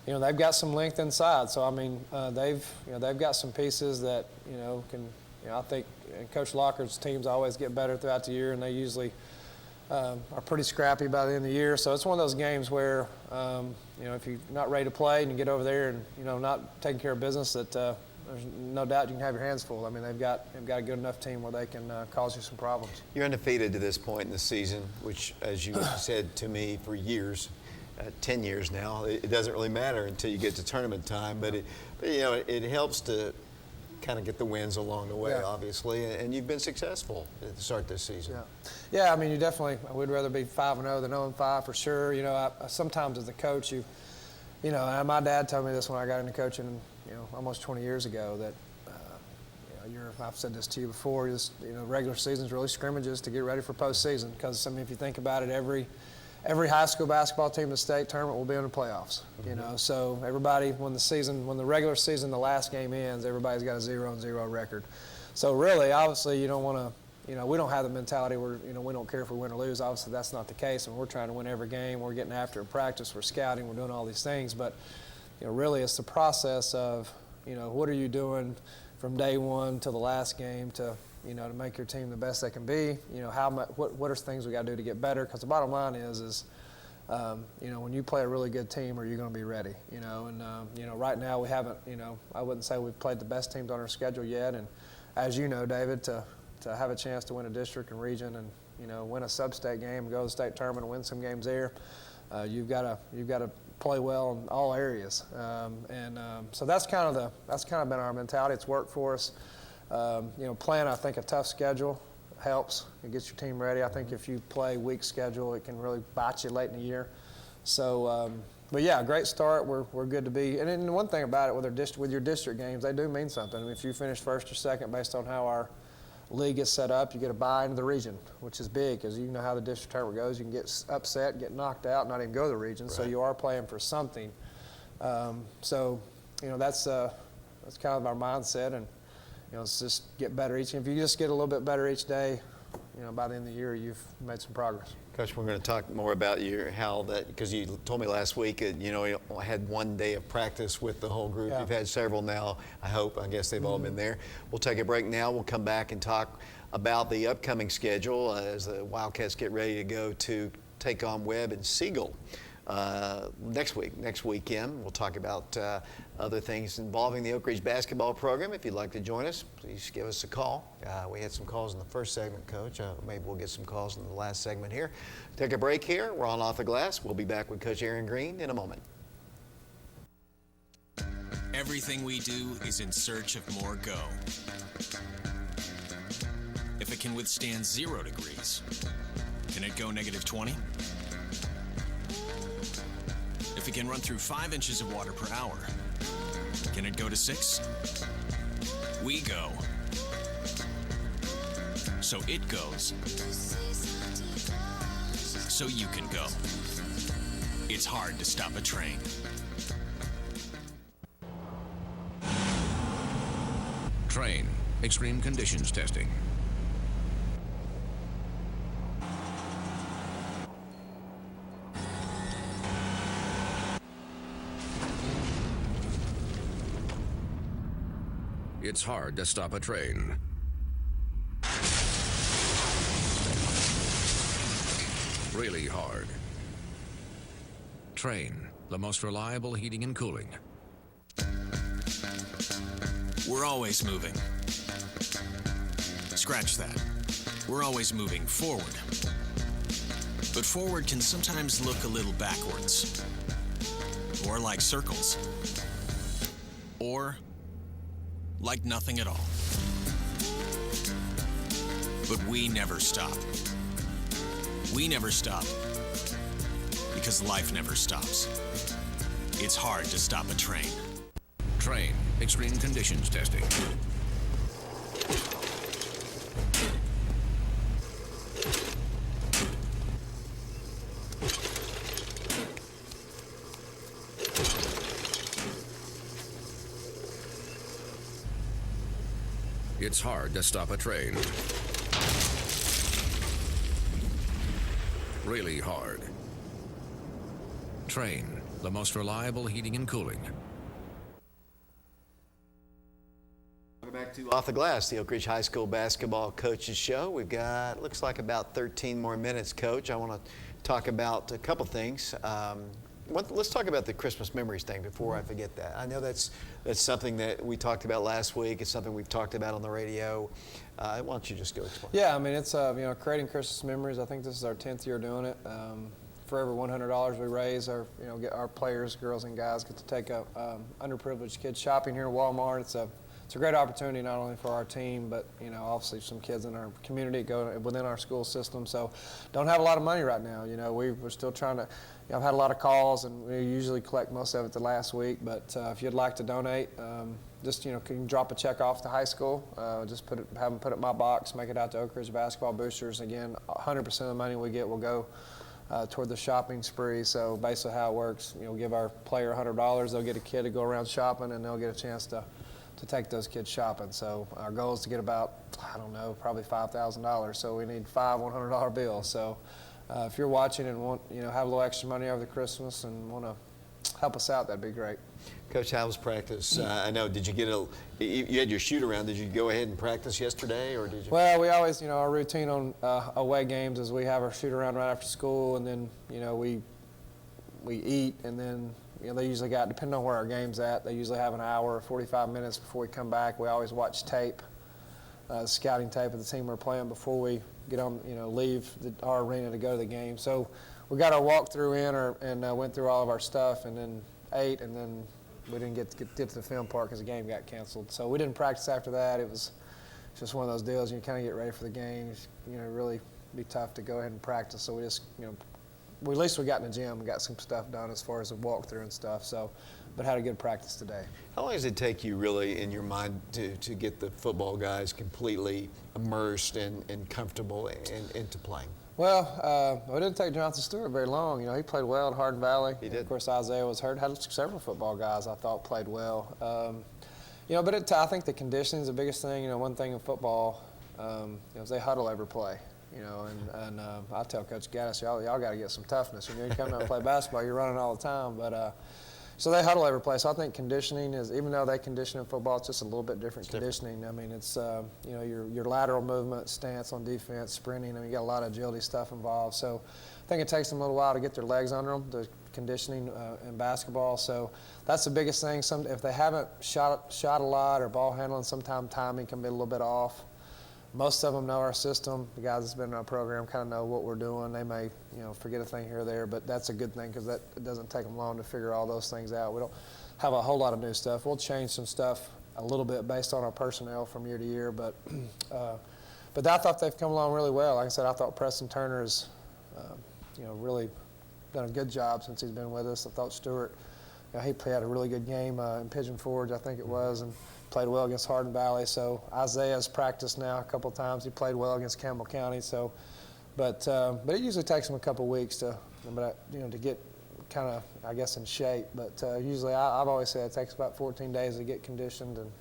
[SPEAKER 6] They've got some length inside. So I mean, they've got some pieces that can. I think Coach Lockard's teams always get better throughout the year, and they usually are pretty scrappy by the end of the year. So it's one of those games where if you're not ready to play and you get over there and not taking care of business, that there's no doubt you can have your hands full. I mean, they've got a good enough team where they can cause you some problems.
[SPEAKER 1] You're undefeated to this point in the season, which, as you said to me for years, 10 years now, it doesn't really matter until you get to tournament time. But it helps to kind of get the wins along the way, obviously, and you've been successful to start this season.
[SPEAKER 6] Yeah. I mean, you definitely. We'd rather be 5-0 than 0-5 for sure. I sometimes as a coach, and my dad told me this when I got into coaching, almost 20 years ago, that I've said this to you before. Regular season's really scrimmages to get ready for postseason. Because if you think about it, every high school basketball team in the state tournament will be in the playoffs. So everybody, when the regular season, the last game ends, everybody's got a 0-0 record. So really, obviously, you don't want to. We don't have the mentality where we don't care if we win or lose. Obviously, that's not the case, and we're trying to win every game. We're getting after it in practice. We're scouting. We're doing all these things, but really, it's the process of what are you doing from day one to the last game to to make your team the best they can be. What are things we got to do to get better? Because the bottom line is when you play a really good team, are you going to be ready? Right now we haven't. I wouldn't say we've played the best teams on our schedule yet. And as you know, David, to have a chance to win a district and region and win a sub-state game, go to the state tournament, and win some games there, you've got to play well in all areas. So that's kind of been our mentality. It's worked for us. Playing, I think, a tough schedule helps. It gets your team ready. I think if you play weak schedule, it can really bite you late in the year. So, but yeah, great start. We're good to be. And then one thing about it with your district games, they do mean something. I mean, if you finish first or second based on how our league is set up, you get a bye into the region, which is big because you know how the district tournament goes. You can get upset, get knocked out, not even go to the region. Right. So you are playing for something. That's kind of our mindset, and it's just get better each. If you just get a little bit better each day, by the end of the year, you've made some progress.
[SPEAKER 1] Coach, we're going to talk more about because you told me last week, you had one day of practice with the whole group. Yeah. You've had several now, I guess they've all been there. We'll take a break now. We'll come back and talk about the upcoming schedule as the Wildcats get ready to go to take on Webb and Siegel next weekend. We'll talk about other things involving the Oak Ridge basketball program. If you'd like to join us, please give us a call. We had some calls in the first segment, Coach. Maybe we'll get some calls in the last segment here. Take a break here. We're on Off the Glass. We'll be back with Coach Aaron Green in a moment.
[SPEAKER 3] Everything we do is in search of more go. If it can withstand 0 degrees, can it go -20? If it can run through 5 inches of water per hour, can it go to 6? We go. So it goes. So you can go. It's hard to stop a train.
[SPEAKER 4] Train. Extreme conditions testing. It's hard to stop a train. Really hard. Train, the most reliable heating and cooling.
[SPEAKER 3] We're always moving. Scratch that. We're always moving forward. But forward can sometimes look a little backwards. Or like circles. Or like nothing at all. But we never stop. We never stop because life never stops. It's hard to stop a train.
[SPEAKER 4] Train, extreme conditions testing. It's hard to stop a train. Really hard. Train, the most reliable heating and cooling.
[SPEAKER 1] Welcome back to Off the Glass, the Oak Ridge High School Basketball Coaches Show. We've got, looks like about 13 more minutes, Coach. I want to talk about a couple things. Let's talk about the Christmas memories thing before I forget that. I know that's something that we talked about last week. It's something we've talked about on the radio. Why don't you just go explain?
[SPEAKER 6] Yeah, I mean, it's creating Christmas memories. I think this is our 10th year doing it. For every $100 we raise, get our players, girls and guys, get to take a underprivileged kids shopping here at Walmart. It's a great opportunity not only for our team, but obviously some kids in our community go within our school system. So, don't have a lot of money right now. We're still trying to. I've had a lot of calls, and we usually collect most of it the last week. But if you'd like to donate, just you can drop a check off to high school. Just have them put it in my box, make it out to Oak Ridge Basketball Boosters. Again, 100% of the money we get will go toward the shopping spree. So basically, how it works, give our player $100, they'll get a kid to go around shopping, and they'll get a chance to take those kids shopping. So our goal is to get about, probably $5,000. So we need 5 $100 bills. So if you're watching and want, have a little extra money over the Christmas and want to help us out, that'd be great.
[SPEAKER 1] Coach, how was practice? I know, did you you had your shoot around. Did you go ahead and practice yesterday, or did you?
[SPEAKER 6] Well, we always, our routine on away games is we have our shoot around right after school, and then, we eat, and then, they usually got, depending on where our game's at, they usually have an hour or 45 minutes before we come back. We always watch tape, scouting tape of the team we're playing before we get on, leave our arena to go to the game. So we got our walkthrough in and went through all of our stuff, and then ate, and then we didn't get to the film part because the game got canceled. So we didn't practice after that. It was just one of those deals. You kind of get ready for the game. Really be tough to go ahead and practice. So we just, at least we got in the gym and got some stuff done as far as the walkthrough and stuff. So, but had a good practice today.
[SPEAKER 1] How long does it take you really in your mind to get the football guys completely immersed and comfortable into playing?
[SPEAKER 6] Well, it didn't take Jonathan Stewart very long. He played well at Hardin Valley.
[SPEAKER 1] He did.
[SPEAKER 6] Of course, Isaiah was hurt. Had several football guys I thought played well. But I think the conditioning is the biggest thing. One thing in football, is they huddle every play. And I tell Coach Gaddis, y'all got to get some toughness. You come down and play basketball, you're running all the time. But so they huddle every play. So I think conditioning is, even though they condition in football, it's just a little bit different conditioning. I mean, it's your lateral movement, stance on defense, sprinting. I mean, you got a lot of agility stuff involved. So I think it takes them a little while to get their legs under them, the conditioning in basketball. So that's the biggest thing. If they haven't shot a lot or ball handling, sometimes timing can be a little bit off. Most of them know our system. The guys that's been in our program kind of know what we're doing. They may, forget a thing here or there, but that's a good thing because it doesn't take them long to figure all those things out. We don't have a whole lot of new stuff. We'll change some stuff a little bit based on our personnel from year to year, but I thought they've come along really well. Like I said, I thought Preston Turner has, really done a good job since he's been with us. I thought Stewart, he had a really good game in Pigeon Forge, I think it was, and played well against Hardin Valley. So Isaiah's practiced now a couple of times. He played well against Campbell County. So, but it usually takes him a couple of weeks to get kind of, I guess, in shape. But usually, I've always said it takes about 14 days to get conditioned, and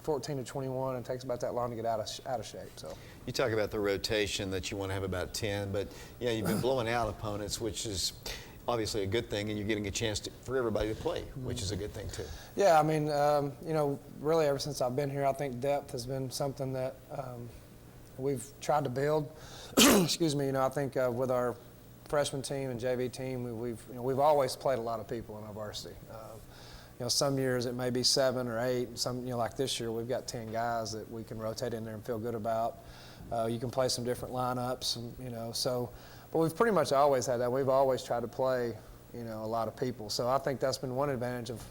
[SPEAKER 6] 14 to 21, and it takes about that long to get out of shape. So.
[SPEAKER 1] You talk about the rotation that you want to have about 10, but you've been blowing out opponents, which is obviously a good thing, and you're getting a chance for everybody to play, which is a good thing too.
[SPEAKER 6] Yeah, I mean, really ever since I've been here, I think depth has been something that we've tried to build. Excuse me, I think with our freshman team and JV team, we've always played a lot of people in our varsity. Some years it may be 7 or 8. Some, like this year, we've got 10 guys that we can rotate in there and feel good about. You can play some different lineups, and, but we've pretty much always had that. We've always tried to play, a lot of people. So I think that's been one advantage of,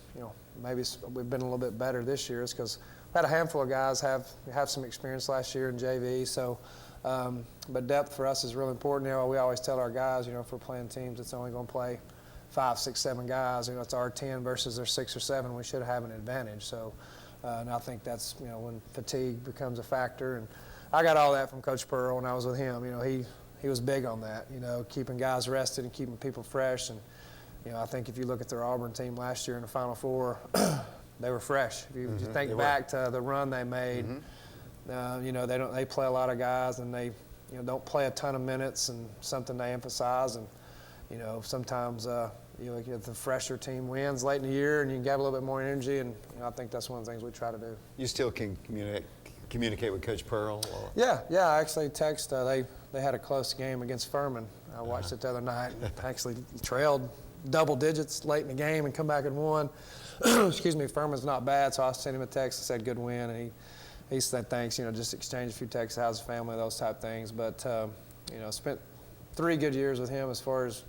[SPEAKER 6] maybe we've been a little bit better this year is because we had a handful of guys have some experience last year in JV. So, but depth for us is really important. We always tell our guys, if we're playing teams, it's only going to play 5, 6, 7 guys. It's our 10 versus their 6 or 7. We should have an advantage. So, and I think that's when fatigue becomes a factor. And I got all that from Coach Pearl when I was with him. He was big on that. Keeping guys rested and keeping people fresh. And I think if you look at their Auburn team last year in the Final Four, they were fresh. If you think back to the run they made, they play a lot of guys and they don't play a ton of minutes, and something they emphasize. And sometimes the fresher team wins late in the year and you can get a little bit more energy, and I think that's one of the things we try to do.
[SPEAKER 1] You still can communicate with Coach Pearl? Or?
[SPEAKER 6] Yeah. I actually text. They had a close game against Furman. I watched it the other night. Actually trailed double digits late in the game and come back and won. Excuse me. Furman's not bad, so I sent him a text and said good win, and he said thanks. Just exchange a few texts, how's the family, those type things. But spent 3 good years with him as far as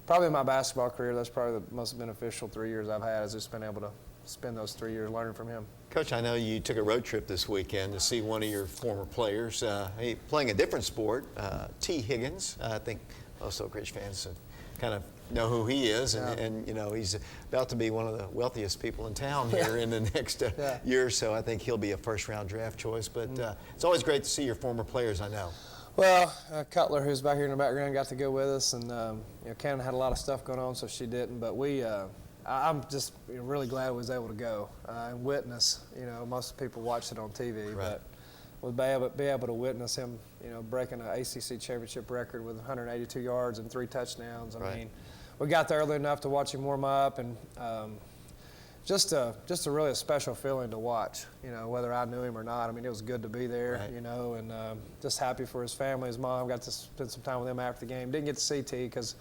[SPEAKER 6] probably in my basketball career. That's probably the most beneficial 3 years I've had, is just been able to spend those 3 years learning from him.
[SPEAKER 1] Coach, I know you took a road trip this weekend to see one of your former players playing a different sport, T. Higgins. I think most Oak Ridge fans kind of know who he is, and he's about to be one of the wealthiest people in town here in the next year or so. I think he'll be a first-round draft choice, but it's always great to see your former players, I know.
[SPEAKER 6] Well, Cutler, who's back here in the background, got to go with us, and Cannon had a lot of stuff going on, so she didn't. But I'm just really glad we was able to go and witness. Most people watched it on TV,
[SPEAKER 1] right.
[SPEAKER 6] But we'll be able to witness him, breaking an ACC championship record with 182 yards and 3 touchdowns. I mean, we got there early enough to watch him warm up, and just a really special feeling to watch. Whether I knew him or not. I mean, it was good to be there.
[SPEAKER 1] Right.
[SPEAKER 6] And just happy for his family, his mom. Got to spend some time with him after the game. Didn't get to see T because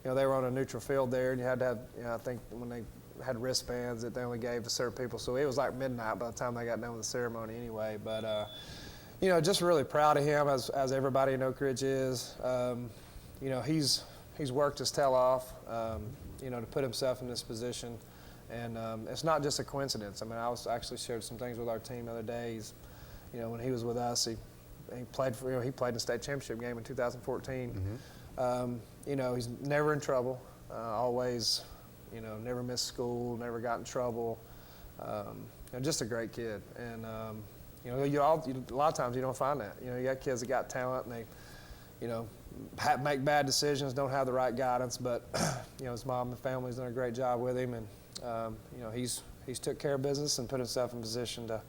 [SPEAKER 6] they were on a neutral field there, and you had to have, I think when they had wristbands that they only gave to certain people. So it was like midnight by the time they got done with the ceremony anyway. But, just really proud of him, as everybody in Oak Ridge is. He's worked his tail off, to put himself in this position. And it's not just a coincidence. I mean, I actually shared some things with our team the other day. When he was with us, he played he played in the state championship game in 2014. He's never in trouble, always, never missed school, never got in trouble. Just a great kid. And, a lot of times you don't find that. You got kids that got talent and they, make bad decisions, don't have the right guidance. But, his mom and family's done a great job with him. And, he's took care of business and put himself in position to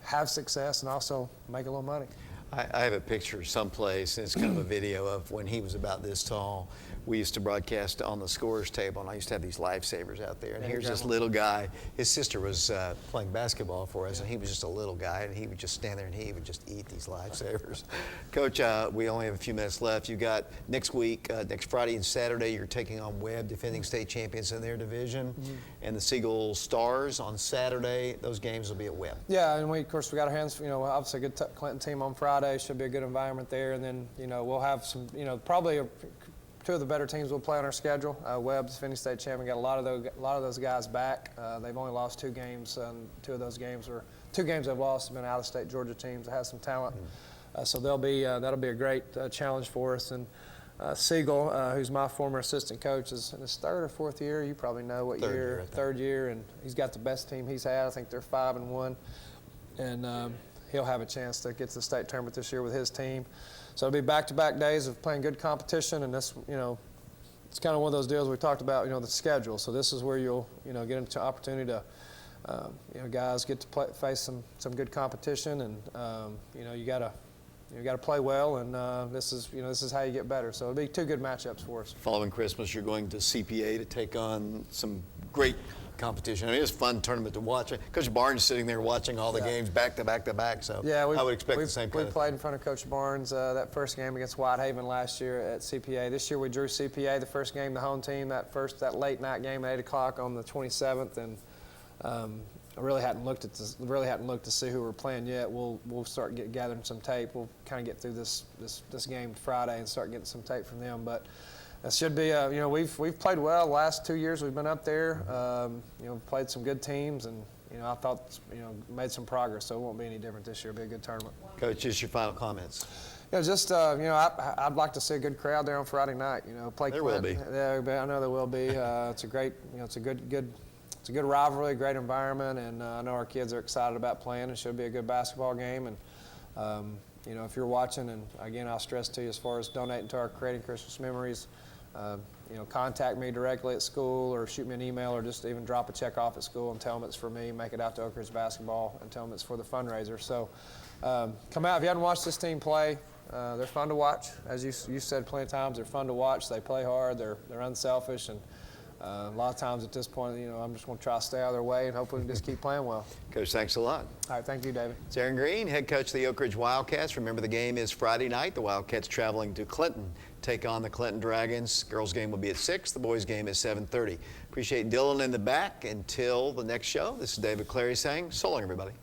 [SPEAKER 6] have success and also make a little money.
[SPEAKER 1] I have a picture someplace, and it's kind of a video of when he was about this tall. We used to broadcast on the scorer's table, and I used to have these lifesavers out there. And here's this little guy. His sister was playing basketball for us, and he was just a little guy, and he would just stand there and he would just eat these lifesavers. Coach, we only have a few minutes left. You got next week, next Friday and Saturday, you're taking on Webb, defending state champions in their division, and the Siegel Stars on Saturday. Those games will be at Webb.
[SPEAKER 6] Yeah, and of course we got our hands, obviously a good Clinton team on Friday. Should be a good environment there, and then we'll have some, probably 2 of the better teams we'll play on our schedule. Webb's defending state champion, got a lot of those guys back. They've only lost 2 games, and 2 of those games were 2 games they've lost have been out-of-state Georgia teams that have some talent. So that'll be a great challenge for us. And Siegel, who's my former assistant coach, is in his 3rd or 4th year. You probably know what year. 3rd year, and he's got the best team he's had. I think they're 5-1, and he'll have a chance to get to the state tournament this year with his team. So it'll be back-to-back days of playing good competition, and this, it's kind of one of those deals we talked about, the schedule. So this is where you'll, get into opportunity to, guys get to face some good competition, and you got to play well, and this is how you get better. So it'll be 2 good matchups for us.
[SPEAKER 1] Following Christmas, you're going to CPA to take on some great competition. I mean, it's a fun tournament to watch. Coach Barnes sitting there watching all the games back to back to back. So
[SPEAKER 6] Yeah,
[SPEAKER 1] I would expect the same
[SPEAKER 6] we
[SPEAKER 1] kind of.
[SPEAKER 6] played in front of Coach Barnes that first game against Whitehaven last year at CPA. This year we drew CPA the first game, the home team, that late night game at 8 o'clock on the 27th, and I really hadn't looked to see who we're playing yet. We'll start gathering some tape. We'll kind of get through this game Friday and start getting some tape from them. But it should be we've played well the last 2 years we've been up there. Played some good teams, and I thought made some progress. So it won't be any different this year. It'll be a good tournament.
[SPEAKER 1] Coach, just your final comments.
[SPEAKER 6] I'd like to see a good crowd there on Friday night. Play
[SPEAKER 1] There will
[SPEAKER 6] Clinton. Yeah, I know there will be. It's a great, it's a good rivalry, great environment, and I know our kids are excited about playing. It should be a good basketball game, and if you're watching, and again, I'll stress to you as far as donating to our Creating Christmas Memories, contact me directly at school or shoot me an email or just even drop a check off at school and tell them it's for me. Make it out to Oak Ridge Basketball and tell them it's for the fundraiser. So come out. If you haven't watched this team play, they're fun to watch. As you said plenty of times, they're fun to watch. They play hard. They're unselfish, and a lot of times at this point, I'm just going to try to stay out of their way and hopefully we can just keep playing well.
[SPEAKER 1] Coach, thanks a lot.
[SPEAKER 6] All right, thank you, David.
[SPEAKER 1] It's Aaron Green, head coach of the Oak Ridge Wildcats. Remember, the game is Friday night. The Wildcats traveling to Clinton, take on the Clinton Dragons. Girls game will be at 6. The boys game is 7:30. Appreciate Dylan in the back. Until the next show, this is David Clary saying so long, everybody.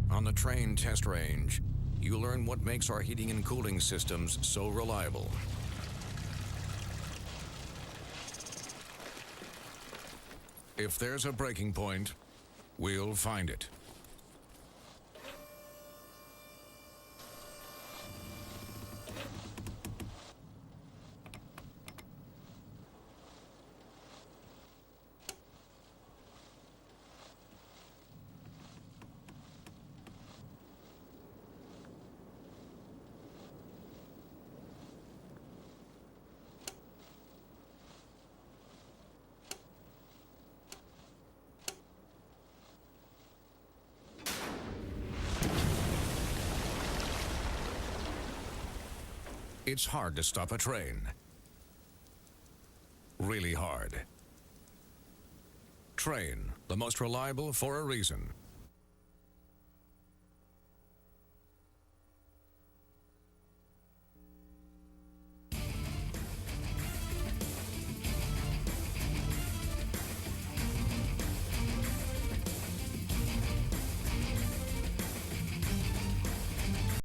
[SPEAKER 4] On the Train Test Range, you learn what makes our heating and cooling systems so reliable. If there's a breaking point, we'll find it. It's hard to stop a train. Really hard. Train, the most reliable for a reason.